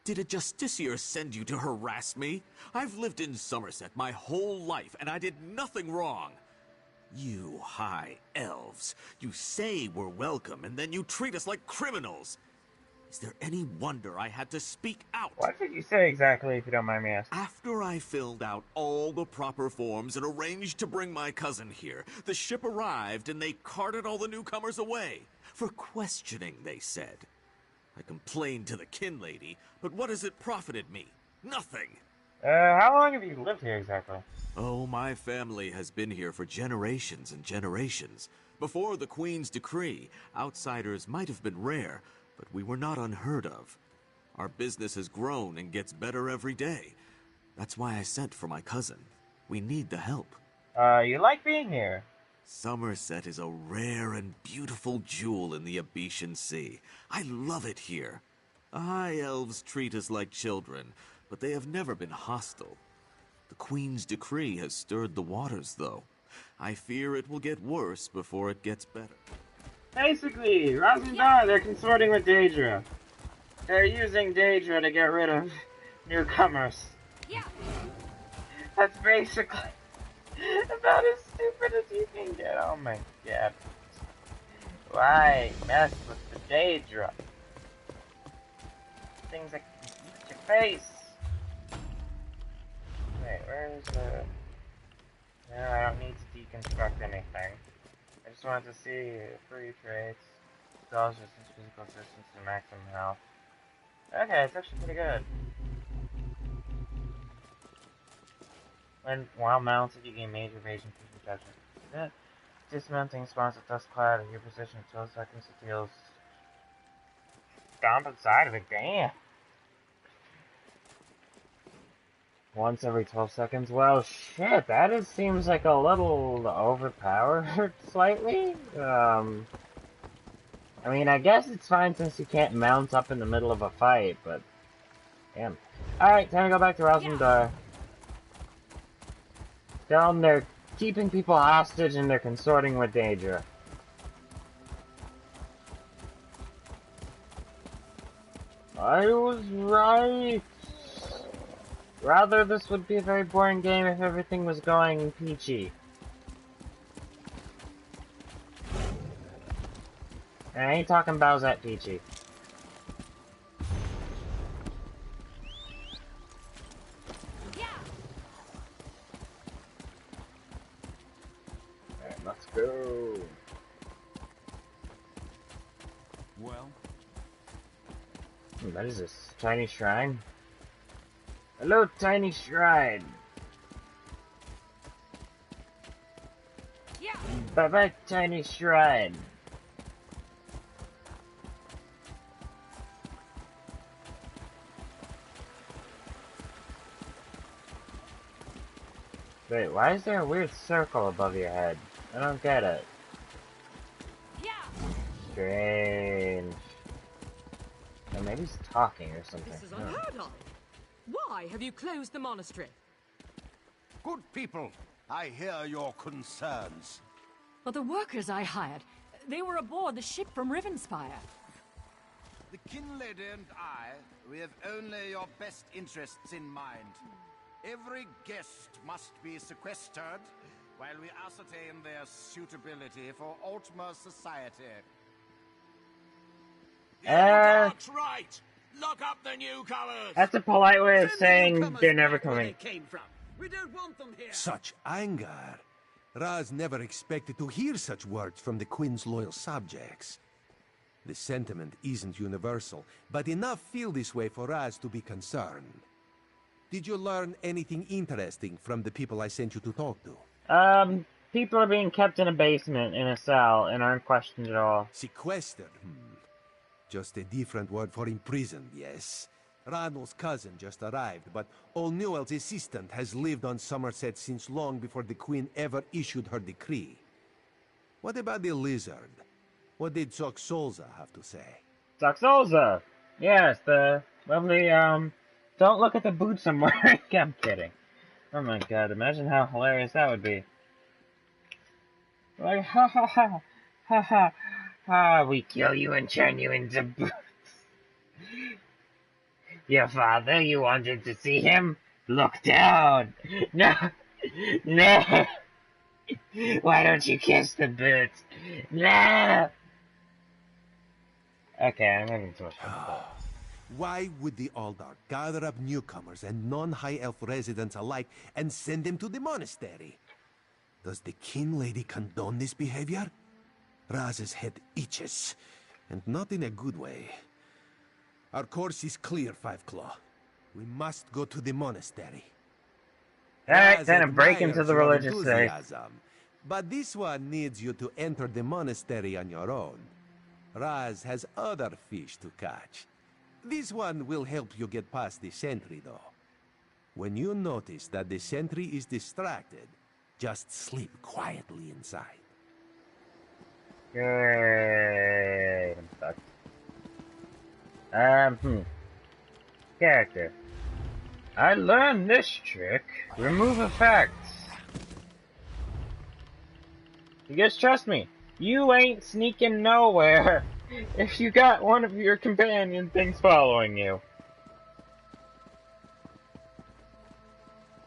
Did a justiciar send you to harass me? I've lived in Summerset my whole life, and I did nothing wrong. You high elves, you say we're welcome, and then you treat us like criminals. Is there any wonder I had to speak out? What did you say exactly, if you don't mind me asking? After I filled out all the proper forms and arranged to bring my cousin here, the ship arrived and they carted all the newcomers away. For questioning, they said. I complained to the kin lady, but what has it profited me? Nothing. How long have you lived here exactly? Oh, my family has been here for generations and generations. Before the Queen's decree, outsiders might have been rare, but we were not unheard of. Our business has grown and gets better every day. That's why I sent for my cousin. We need the help. You like being here? Summerset is a rare and beautiful jewel in the Abetian Sea. I love it here. The High Elves treat us like children, but they have never been hostile. The Queen's decree has stirred the waters, though. I fear it will get worse before it gets better. Basically, Rosendar, they're consorting with Daedra. They're using Daedra to get rid of newcomers. Yeah. That's basically about as stupid as you can get. Oh my god. Why mess with the Daedra? Things that can eat your face. Wait, where's the... No, I don't need to deconstruct anything. I just wanted to see free traits, dodge distance, physical distance, and maximum health. Okay, it's actually pretty good. While mounted, you gain major evasion through protection. Yeah. Dismounting spawns a dust cloud at your position in 12 seconds. It deals stomp inside of it. Damn. Once every 12 seconds? Well, shit, that seems like a little overpowered slightly. I mean, I guess it's fine since you can't mount up in the middle of a fight, but... Damn. Alright, time to go back to Rosendar. Tell them they're keeping people hostage and they're consorting with Daedra. I was right! Rather, this would be a very boring game if everything was going peachy. And I ain't talking Bowsette peachy. Alright, let's go. Well? What is this? Tiny shrine? Hello, tiny shrine. Bye-bye, tiny shrine. Wait, why is there a weird circle above your head? I don't get it. Strange. Or maybe he's talking or something. This is unheard of. Why have you closed the monastery? Good people, I hear your concerns. Well, the workers I hired, they were aboard the ship from Rivenspire. The Kin Lady and I, we have only your best interests in mind. Every guest must be sequestered while we ascertain their suitability for Altmer society. That's right! Lock up the newcomers! That's a polite way of saying they're never coming. We don't want them here! Such anger. Raz never expected to hear such words from the Queen's loyal subjects. The sentiment isn't universal, but enough feel this way for Raz to be concerned. Did you learn anything interesting from the people I sent you to talk to? People are being kept in a basement in a cell and aren't questioned at all. Sequestered? Just a different word for imprisoned, yes. Ranul's cousin just arrived, but Olnewell's assistant has lived on Summerset since long before the Queen ever issued her decree. What about the lizard? What did Soxolza have to say? Soxolza! Yes, the lovely, don't look at the boots I'm wearing. I'm kidding. Oh my god, imagine how hilarious that would be. Like, ha ha ha, ha ha, ha, we kill you and turn you into boots. Your father, you wanted to see him? Look down! No! No! Why don't you kiss the boots? No! Okay, I'm having too much fun with that. Why would the Aldar gather up newcomers and non-High Elf residents alike and send them to the monastery? Does the Kin Lady condone this behavior? Raz's head itches, and not in a good way. Our course is clear, Five Claw. We must go to the monastery. Alright, then break into the religious faith. But this one needs you to enter the monastery on your own. Raz has other fish to catch. This one will help you get past the sentry, though. When you notice that the sentry is distracted, just sleep quietly inside. Great. I'm stuck. Character. I learned this trick. Remove effects. You guys trust me. You ain't sneaking nowhere if you got one of your companion things following you.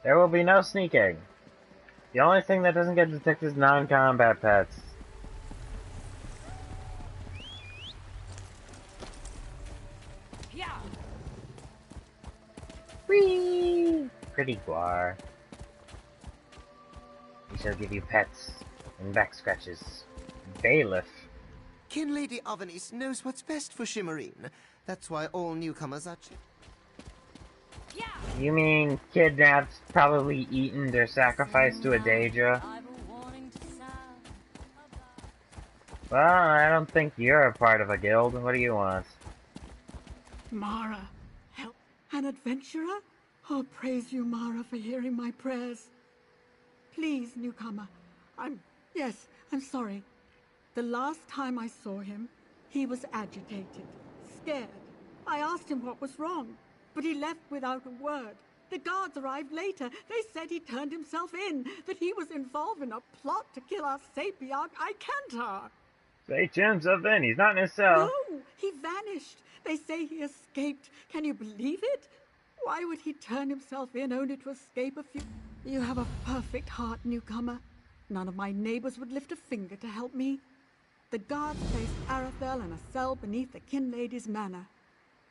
There will be no sneaking. The only thing that doesn't get detected is non-combat pets. Whee! Pretty Guar. We shall give you pets and back scratches. Bailiff. Kin Lady Avenis knows what's best for Shimmerine. That's why all newcomers are You mean kidnapped, probably eaten, or sacrificed to a Daedra? Well, I don't think you're a part of a guild. What do you want? Mara, help. An adventurer? Oh, praise you, Mara, for hearing my prayers. Please, newcomer. I'm sorry. The last time I saw him, he was agitated, scared. I asked him what was wrong, but he left without a word. The guards arrived later. They said he turned himself in, that he was involved in a plot to kill our Sapiarch, Icantar. They turned himself in. He's not in his cell. No, he vanished. They say he escaped. Can you believe it? Why would he turn himself in only to escape a few... You have a perfect heart, newcomer. None of my neighbors would lift a finger to help me. The guards placed Arathel in a cell beneath the Kin Lady's manor.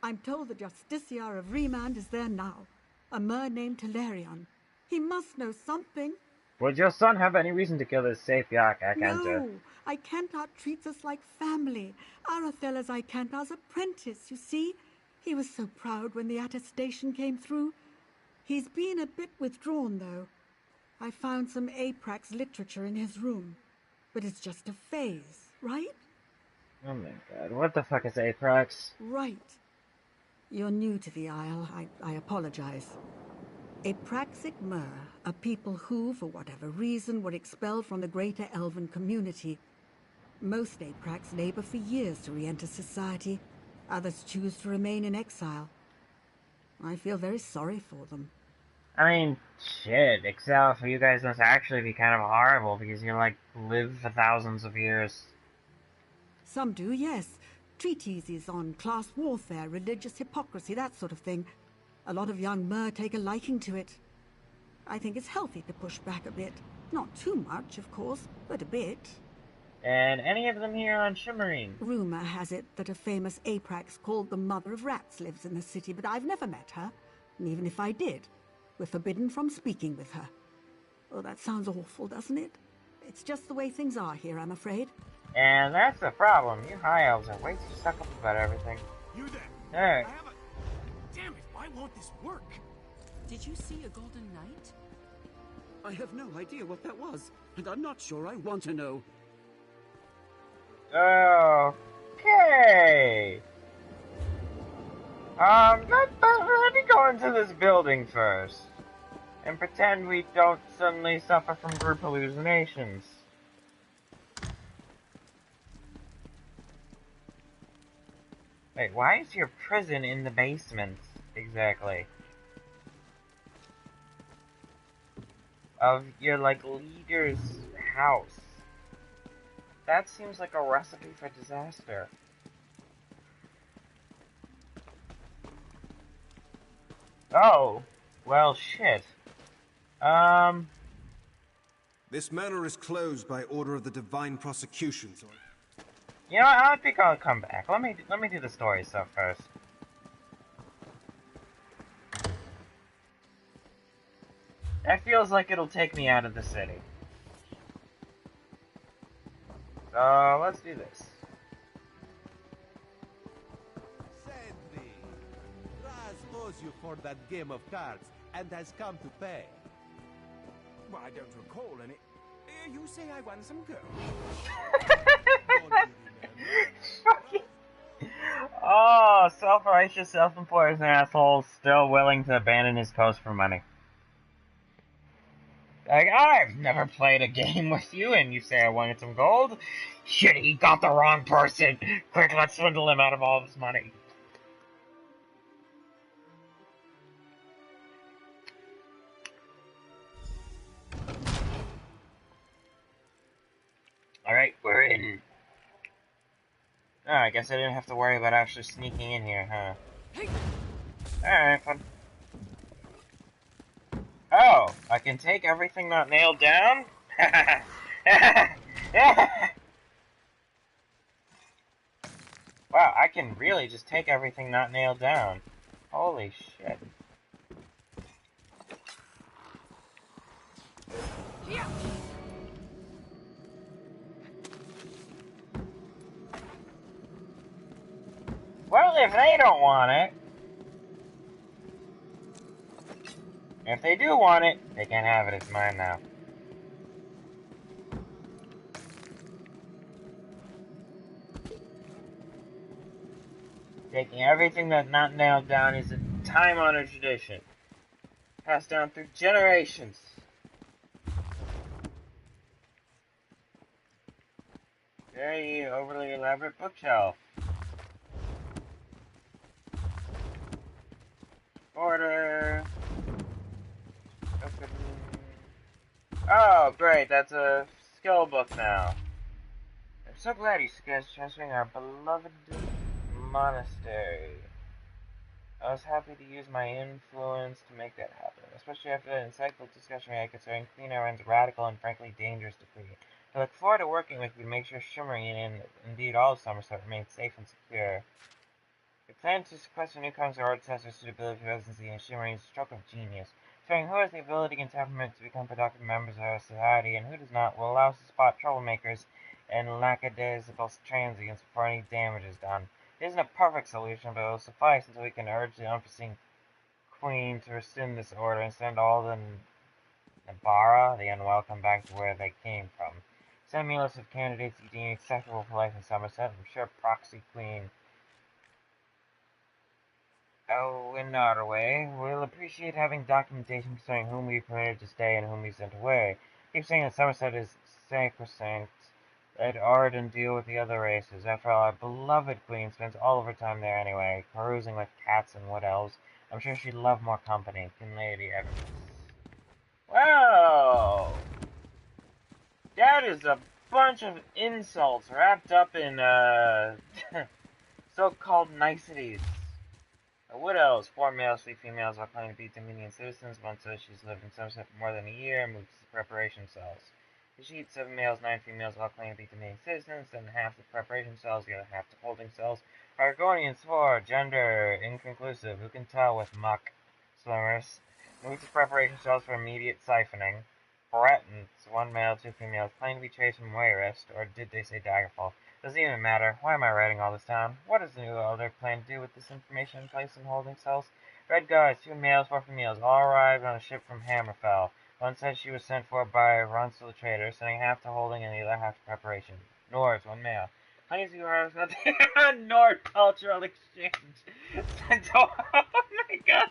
I'm told the Justiciar of Remand is there now. A mer named Telerion. He must know something. Would your son have any reason to kill this Sapiarch, Icantar? No, Icantar treats us like family. Arathel is Icantar's apprentice, you see. He was so proud when the attestation came through. He's been a bit withdrawn, though. I found some Aprax literature in his room. but it's just a phase, right? Oh my god, what the fuck is Aprax? Right. You're new to the Isle. I apologize. Apraxic Mer, a people who, for whatever reason, were expelled from the greater elven community. Most Aprax labor for years to re-enter society. Others choose to remain in exile. I feel very sorry for them. I mean, shit, exile for you guys must actually be kind of horrible because you, like, live for thousands of years. Some do, yes. Treatises on class warfare, religious hypocrisy, that sort of thing. A lot of young Mer take a liking to it. I think it's healthy to push back a bit. Not too much, of course, but a bit. And any of them here on Shimmerine? Rumor has it that a famous Aprax called the Mother of Rats lives in the city, but I've never met her. And even if I did, we're forbidden from speaking with her. Oh, that sounds awful, doesn't it? It's just the way things are here, I'm afraid. And that's the problem. You high elves are way too stuck up about everything. You there? Alright. Damn it, why won't this work? Did you see a golden knight? I have no idea what that was, and I'm not sure I want to know. Okay. Let me go into this building first. And pretend we don't suddenly suffer from group hallucinations. Wait, why is your prison in the basement, exactly? Of your, like, leader's house. That seems like a recipe for disaster. Oh, well, shit. This manor is closed by order of the Divine Prosecutions. You know, I think I'll come back. Let me do the story stuff first. That feels like it'll take me out of the city. So, let's do this. Sentry! Raz owes you for that game of cards and has come to pay. Well, I don't recall any. You say I won some gold? Oh, self-righteous, self-important asshole still willing to abandon his cause for money. Like, I've never played a game with you, and you say I wanted some gold? Shit, he got the wrong person! Quick, let's swindle him out of all of his money. Alright, we're in. Oh, I guess I didn't have to worry about actually sneaking in here, huh? Alright, fun. Oh, I can take everything not nailed down? Wow, I can really just take everything not nailed down. Holy shit. Well, if they don't want it... If they do want it, they can have it. It's mine now. Taking everything that's not nailed down is a time-honored tradition. Passed down through generations. Very overly elaborate bookshelf. Order. Oh, great, that's a skill book now. I'm so glad you suggest transferring our beloved monastery. I was happy to use my influence to make that happen, especially after that insightful discussion we had concerning Queen Iren's radical and frankly dangerous decree. I look forward to working with you to make sure Shimmerine and indeed all of Summerset remains safe and secure. We plan to sequester newcomers or test their suitability for residency in Shimmerine's stroke of genius. Showing who has the ability and temperament to become productive members of our society and who does not will allow us to spot troublemakers and lackadaisical transients before any damage is done. It isn't a perfect solution, but it will suffice until we can urge the unforeseen queen to rescind this order and send all the Nabara, the unwelcome, back to where they came from. Send me a list of candidates you deem acceptable for life in Summerset. I'm sure Proxy Queen in Norway will appreciate having documentation concerning whom we permitted to stay and whom we sent away. Keep saying that Summerset is sacrosanct. Let Arden deal with the other races. After all, our beloved queen spends all of her time there anyway, perusing with cats and wood elves. I'm sure she'd love more company. Kin Lady Evans. Whoa! That is a bunch of insults wrapped up in, so-called niceties. Wood elves, 4 males, 3 females, all claim to be Dominion citizens. One says she's lived in Summerset for more than a year and moved to preparation cells. The sheet, 7 males, 9 females, all claim to be Dominion citizens, and half the preparation cells, the other half the holding cells. Argonians 4, gender, inconclusive, who can tell with muck, swimmers. Moved to preparation cells for immediate siphoning. Bretons, 1 male, 2 females, claim to be traced from Wayrest, or did they say Daggerfall? Doesn't even matter. Why am I writing all this down? What does the new elder plan to do with this information in place in holding cells? Red guards, 2 males, 4 females, all arrived on a ship from Hammerfell. One said she was sent for by Runsel the trader, sending half to holding and the other half to preparation. Nords, 1 male. Honey's Nord Cultural Exchange. Oh my god.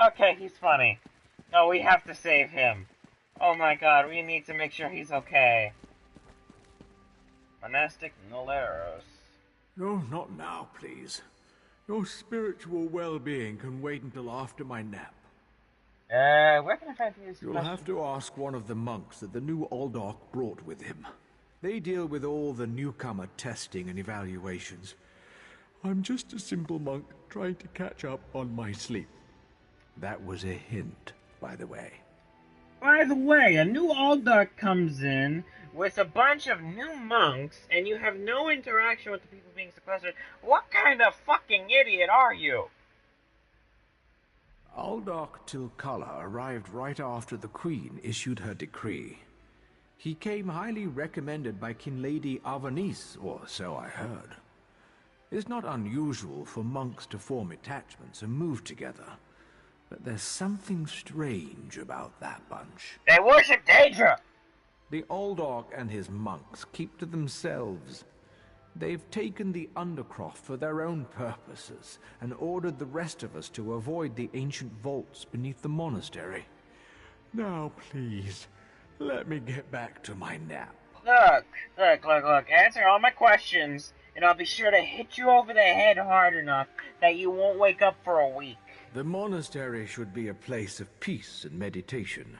Okay, he's funny. No, we have to save him. Oh my god, we need to make sure he's okay. Monastic Noleros. No, not now, please. Your spiritual well-being can wait until after my nap. Where can I find these? You'll have to ask one of the monks that the new Aldork brought with him. They deal with all the newcomer testing and evaluations. I'm just a simple monk trying to catch up on my sleep. That was a hint, by the way. By the way, a new Aldork comes in with a bunch of new monks, and you have no interaction with the people being sequestered. What kind of fucking idiot are you? Aldork Tilkala arrived right after the Queen issued her decree. He came highly recommended by Kin Lady Avanice, or so I heard. It's not unusual for monks to form attachments and move together, but there's something strange about that bunch. They worship Daedra! The Aldork and his monks keep to themselves. They've taken the Undercroft for their own purposes and ordered the rest of us to avoid the ancient vaults beneath the monastery. Now, please, let me get back to my nap. Look. Answer all my questions, and I'll be sure to hit you over the head hard enough that you won't wake up for a week. The monastery should be a place of peace and meditation.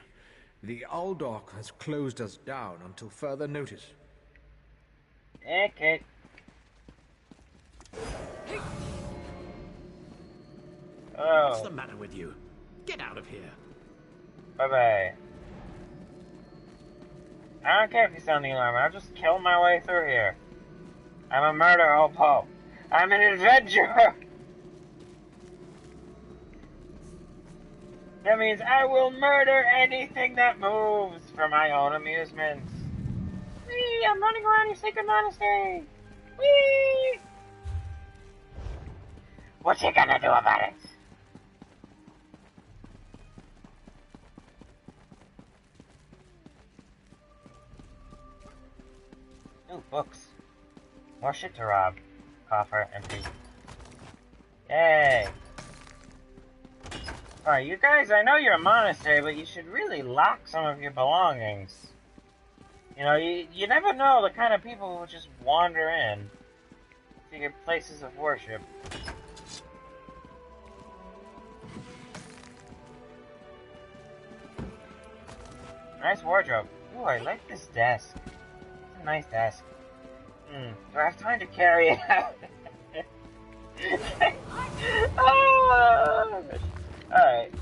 The Aldork has closed us down until further notice. Okay. Oh. What's the matter with you? Get out of here. Bye-bye. I don't care if you sound the alarm. I'll just kill my way through here. I'm a murder hobo. I'm an adventurer. That means I will murder anything that moves for my own amusement. Whee! I'm running around your sacred monastery. Whee! What you gonna do about it? Ooh, books. More shit to rob. Coffer, empty. Yay! Alright, you guys, I know you're a monastery, but you should really lock some of your belongings. You know, you never know the kind of people who will just wander in to your places of worship. Nice wardrobe. Ooh, I like this desk. It's a nice desk. Do I have time to carry it out? Oh, alright.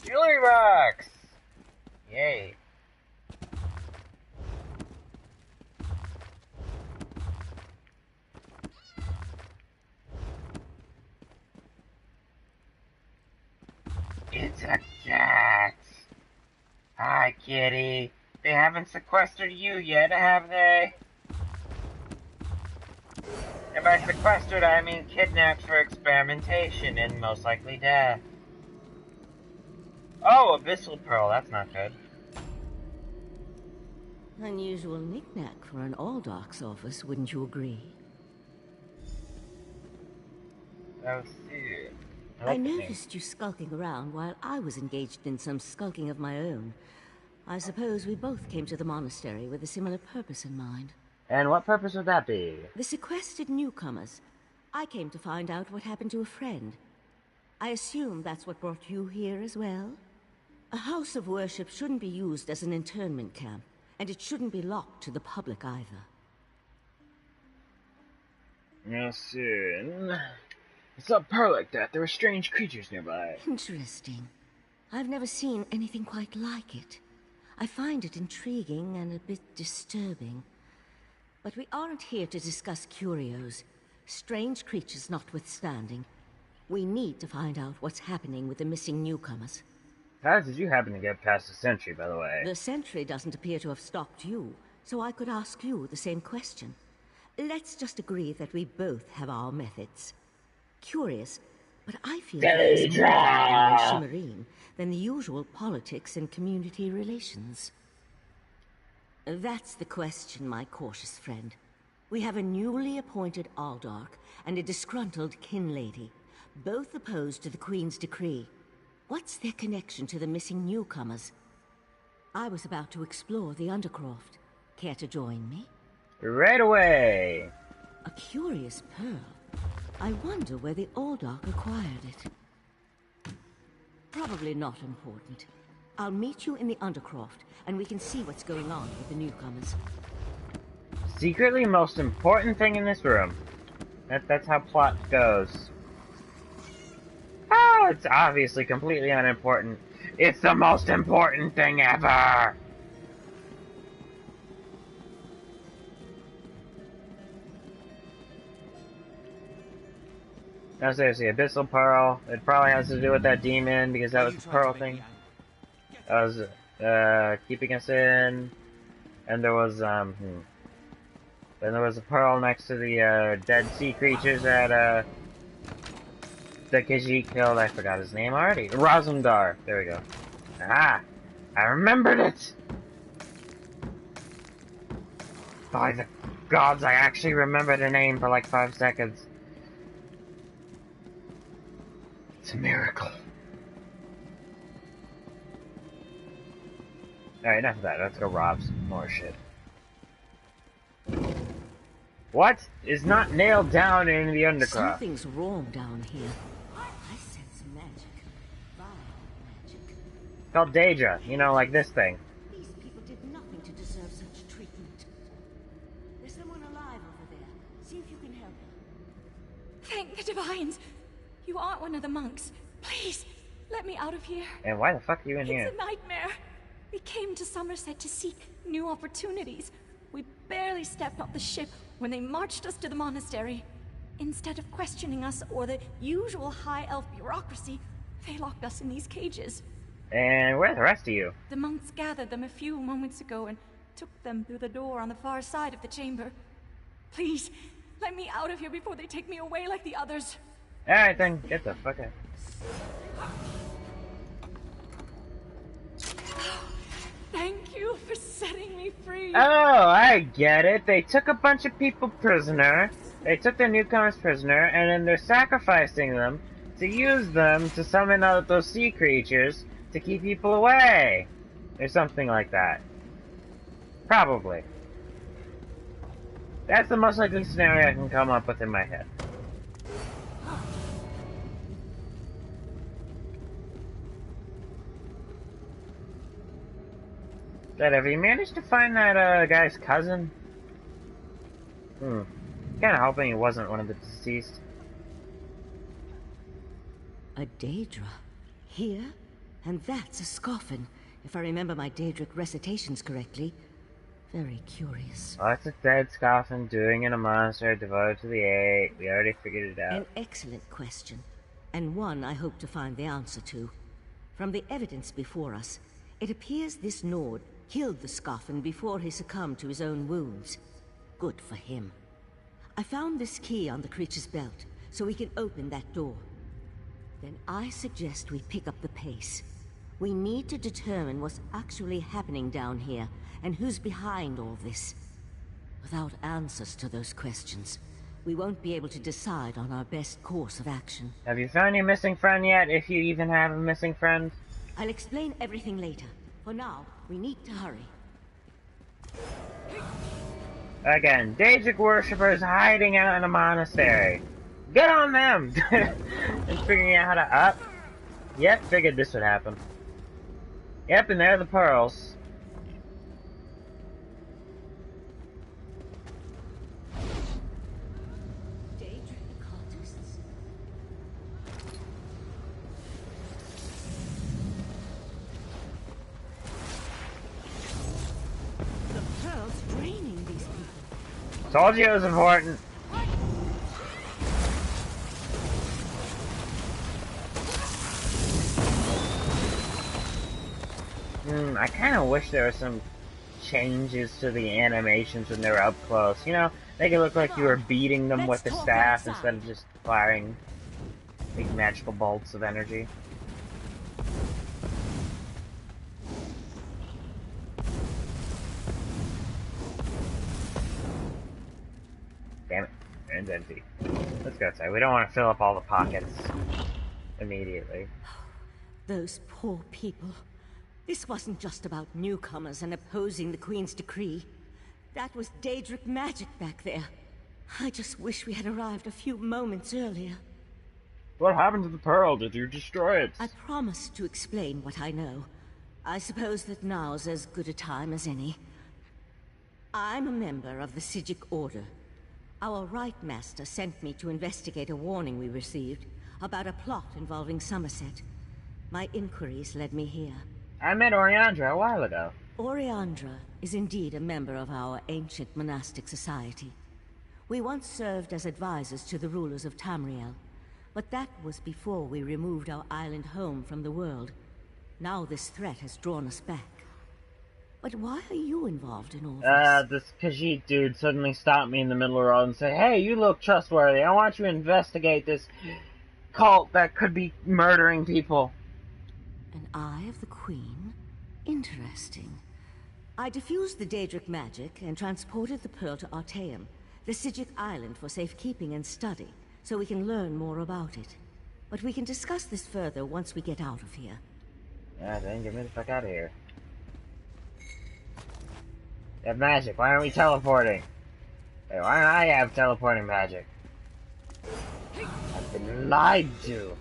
Jewelry box! Yeah! It's a cat. Hi, kitty. They haven't sequestered you yet, have they? And by sequestered, I mean kidnapped for experimentation and most likely death. Oh, Abyssal Pearl, that's not good. Unusual knick-knack for an Aldark's office, wouldn't you agree? Let's see. I noticed you skulking around while I was engaged in some skulking of my own. I suppose we both came to the monastery with a similar purpose in mind. And what purpose would that be? The sequestered newcomers. I came to find out what happened to a friend. I assume that's what brought you here as well? A house of worship shouldn't be used as an internment camp, and it shouldn't be locked to the public either. Let's see. It's not pearl like that. There were strange creatures nearby. Interesting. I've never seen anything quite like it. I find it intriguing and a bit disturbing. But we aren't here to discuss curios. Strange creatures notwithstanding. We need to find out what's happening with the missing newcomers. How did you happen to get past the sentry, by the way? The sentry doesn't appear to have stopped you, so I could ask you the same question. Let's just agree that we both have our methods. Curious, but I feel there's more about Shimmerine than the usual politics and community relations. That's the question, my cautious friend. We have a newly appointed Aldark and a disgruntled kin lady, both opposed to the Queen's decree. What's their connection to the missing newcomers? I was about to explore the Undercroft. Care to join me? Right away! A curious pearl. I wonder where the Aldark acquired it. Probably not important. I'll meet you in the Undercroft, and we can see what's going on with the newcomers. Secretly most important thing in this room. That's how plot goes. Oh, it's obviously completely unimportant. It's the most important thing ever! No, seriously, Abyssal Pearl. It probably has to do with that demon, because that was the Pearl thing. That was, keeping us in. And there was, then there was a Pearl next to the, dead sea creatures that, that Khajiit killed. I forgot his name already. Razumdar. There we go. Ah! I remembered it! By the gods, I actually remembered the name for like 5 seconds. It's a miracle. Alright, enough of that. Let's go rob some more shit. What is not nailed down in the Undercroft? Something's wrong down here. I sense magic. Vile magic. Called Daedra. You know, like this thing. These people did nothing to deserve such treatment. There's someone alive over there. See if you can help him. Thank the Divines! You aren't one of the monks. Please, let me out of here. And why the fuck are you in here? It's a nightmare. We came to Summerset to seek new opportunities. We barely stepped off the ship when they marched us to the monastery. Instead of questioning us or the usual high elf bureaucracy, they locked us in these cages. And where's the rest of you? The monks gathered them a few moments ago and took them through the door on the far side of the chamber. Please, let me out of here before they take me away like the others. Alright then, get the fuck out. Thank you for setting me free. Oh, I get it. They took a bunch of people prisoner. They took the newcomers prisoner, and then they're sacrificing them to use them to summon out those sea creatures to keep people away. Or something like that. Probably. That's the most likely scenario I can come up with in my head. Dad, have you managed to find that guy's cousin? Kinda hoping he wasn't one of the deceased. A Daedra? Here? And that's a Scoffin, if I remember my Daedric recitations correctly. Very curious. Oh, it's a dead Scoffin doing in a monster devoted to the Eight. We already figured it out. An excellent question, and one I hope to find the answer to. From the evidence before us, it appears this Nord killed the Scoffin before he succumbed to his own wounds. Good for him. I found this key on the creature's belt, so we can open that door. Then I suggest we pick up the pace. We need to determine what's actually happening down here, and who's behind all this. Without answers to those questions, we won't be able to decide on our best course of action. Have you found your missing friend yet, if you even have a missing friend? I'll explain everything later. For now, we need to hurry. Again, Daedric worshippers hiding out in a monastery. Get on them! And figuring out how to up. Yep, figured this would happen. Yep, and there are the pearls. Told you it was important. I kind of wish there were some changes to the animations when they were up close. You know, make it look like you were beating them with the staff instead of just firing big magical bolts of energy. Damn it, it's empty. Let's go outside. We don't want to fill up all the pockets immediately. Those poor people. This wasn't just about newcomers and opposing the Queen's decree. That was Daedric magic back there. I just wish we had arrived a few moments earlier. What happened to the pearl? Did you destroy it? I promised to explain what I know. I suppose that now's as good a time as any. I'm a member of the Psijic Order. Our Right Master sent me to investigate a warning we received about a plot involving Summerset. My inquiries led me here. I met Oriandra a while ago. Oriandra is indeed a member of our ancient monastic society. We once served as advisors to the rulers of Tamriel, but that was before we removed our island home from the world. Now this threat has drawn us back. But why are you involved in all this? This Khajiit dude suddenly stopped me in the middle of the road and said, "Hey, you look trustworthy. I want you to investigate this cult that could be murdering people." An Eye of the Queen? Interesting. I diffused the Daedric magic and transported the pearl to Artaeum, the Psijic island, for safekeeping and study, so we can learn more about it. But we can discuss this further once we get out of here. Yeah, then get me the fuck out of here. You have magic. Why aren't we teleporting? Hey, why don't I have teleporting magic? I've been lied to.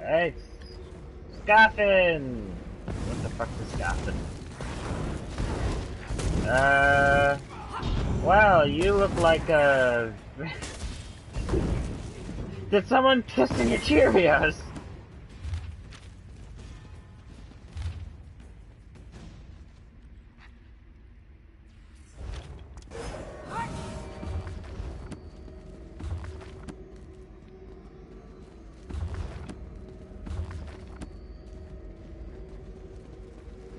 Alright. Scoffin! What the fuck is Scoffin? Well, you look like a... Did someone piss in your Cheerios?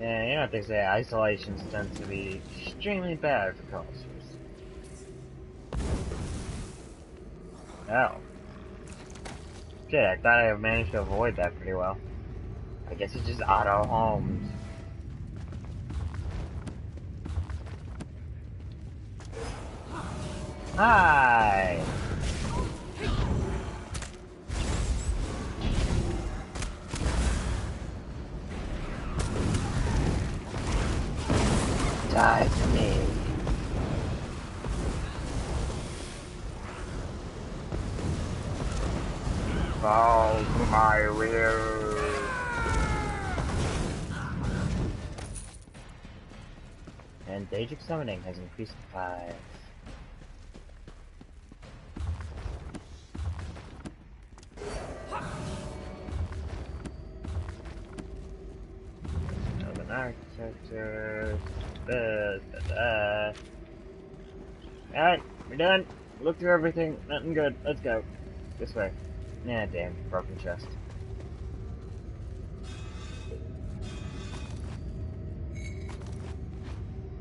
Yeah, you know what they say, isolations tend to be extremely bad for cultures. Oh. Shit, I thought I managed to avoid that pretty well. I guess it's just auto-homed. Hi! Die for me. Fall to my will. And Daedric summoning has increased to 5. sectors. Alright, we're done. Look through everything. Nothing good. Let's go. This way. Yeah, damn. Broken chest.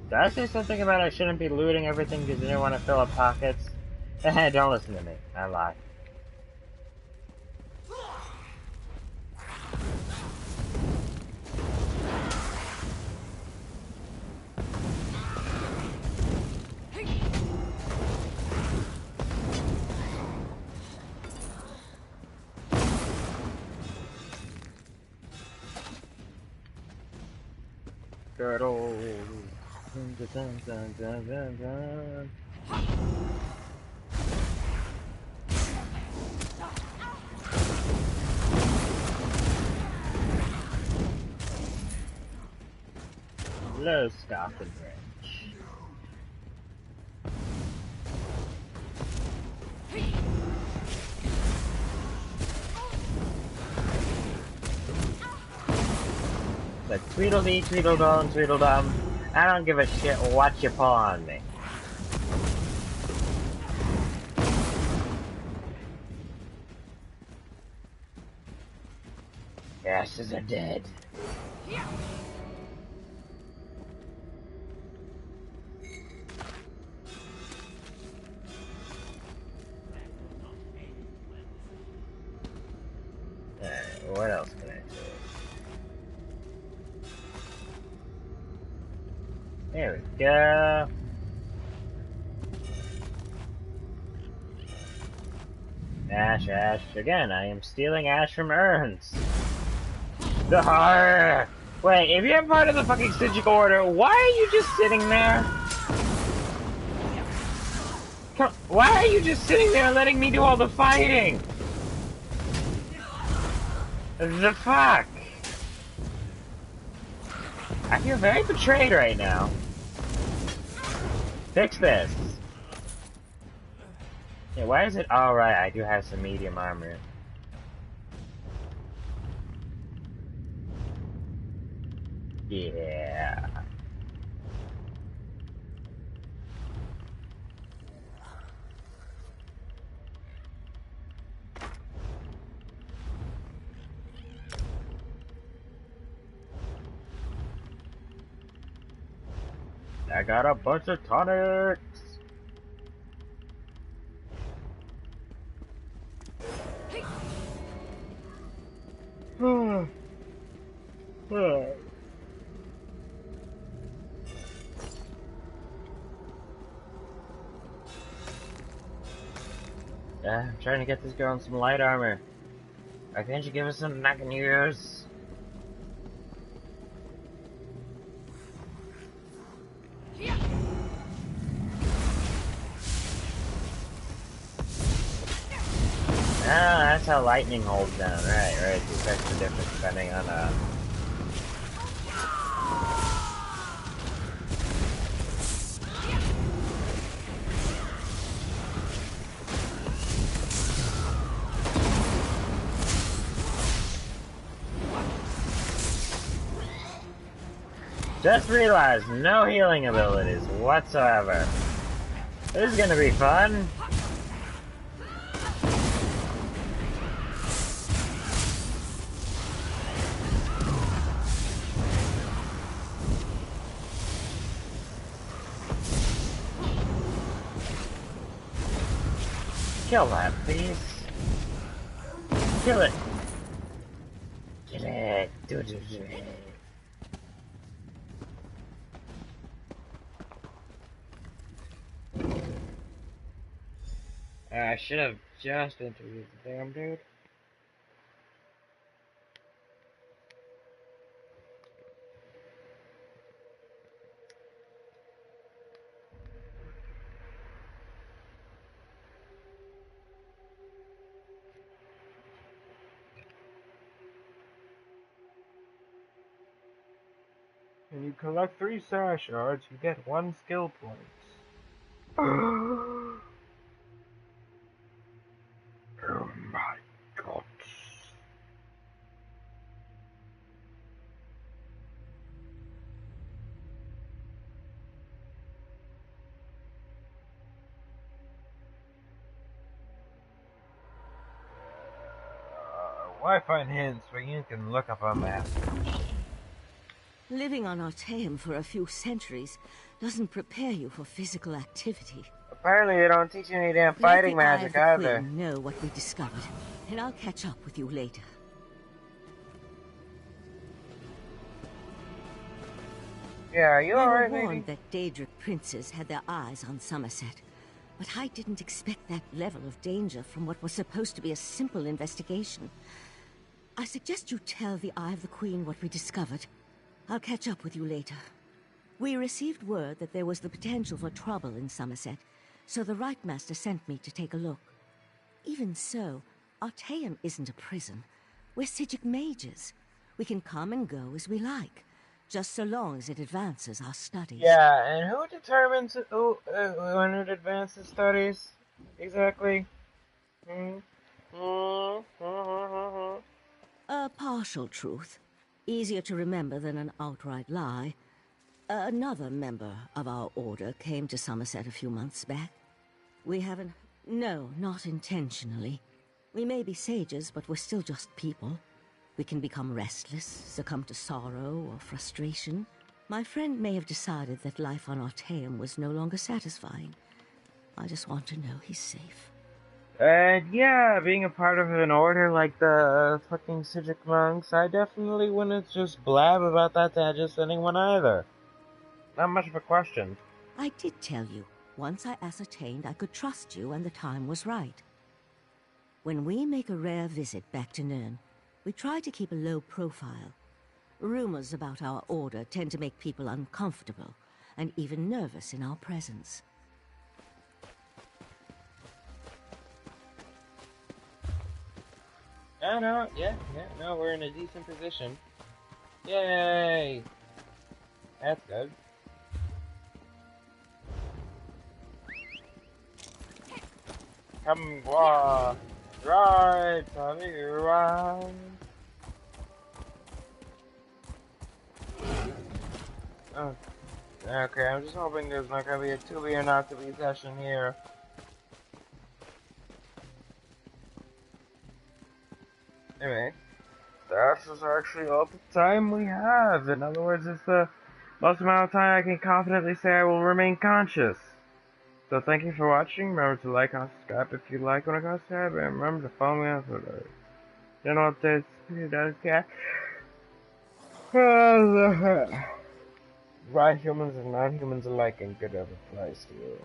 Did I say something about I shouldn't be looting everything because I didn't want to fill up pockets? Don't listen to me. I lie. Turtle. Dun, dun, dun, dun, dun. Low Scotland Ranch. Like Tweedledee, Tweedledum, Tweedledum. I don't give a shit what you pull on me. Asses are dead. Alright, what else can I do? There we go. Ash, ash. Again, I am stealing ash from urns. Arrgh. Wait, if you're part of the fucking Stygic Order, why are you just sitting there? Why are you just sitting there letting me do all the fighting? The fuck? I feel very betrayed right now. Fix this. Yeah, why is it alright? I do have some medium armor. Yeah. I got a bunch of tonics. I'm trying to get this girl in some light armor. Why can't you give us something I can use? Ah, that's how lightning holds down. Right. It affects the difference depending on Just realized, no healing abilities whatsoever. This is gonna be fun. Kill that, please. Kill it. Kill it. Do it. I should have just interviewed the damn dude. When you collect 3 Sash Shards, you get 1 skill point. Oh my god. Why find hints where you can look up a map? Living on Artaeum for a few centuries doesn't prepare you for physical activity. Apparently they don't teach you any damn fighting magic either. Let the Queen know what we discovered, and I'll catch up with you later. Yeah, are you alright, We were lady? warned that Daedric princes had their eyes on Summerset, but I didn't expect that level of danger from what was supposed to be a simple investigation. I suggest you tell the Eye of the Queen what we discovered. I'll catch up with you later. We received word that there was the potential for trouble in Summerset, so the Right Master sent me to take a look. Even so, Artaeum isn't a prison. We're Psijic mages. We can come and go as we like, just so long as it advances our studies. Yeah, and who determines when it advances studies? Exactly? A partial truth. Easier to remember than an outright lie. Another member of our order came to Summerset a few months back. We haven't... No, not intentionally. We may be sages, but we're still just people. We can become restless, succumb to sorrow or frustration. My friend may have decided that life on Artaeum was no longer satisfying. I just want to know he's safe. And yeah, being a part of an order like the fucking Psijic monks, I definitely wouldn't just blab about that to just anyone either. Not much of a question. I did tell you, once I ascertained I could trust you and the time was right. When we make a rare visit back to Nirn, we try to keep a low profile. Rumors about our order tend to make people uncomfortable and even nervous in our presence. Oh, no, no, we're in a decent position. Yay! That's good. Come walk, right, Tommy, right. Oh, okay, I'm just hoping there's not gonna be a to be or not to be session here. Anyway, that's just actually all the time we have. In other words, it's the most amount of time I can confidently say I will remain conscious. So thank you for watching. Remember to like and subscribe if you like when I go subscribe, and remember to follow me on Twitter. General updates, right humans and non-humans alike, and good ever applies to you.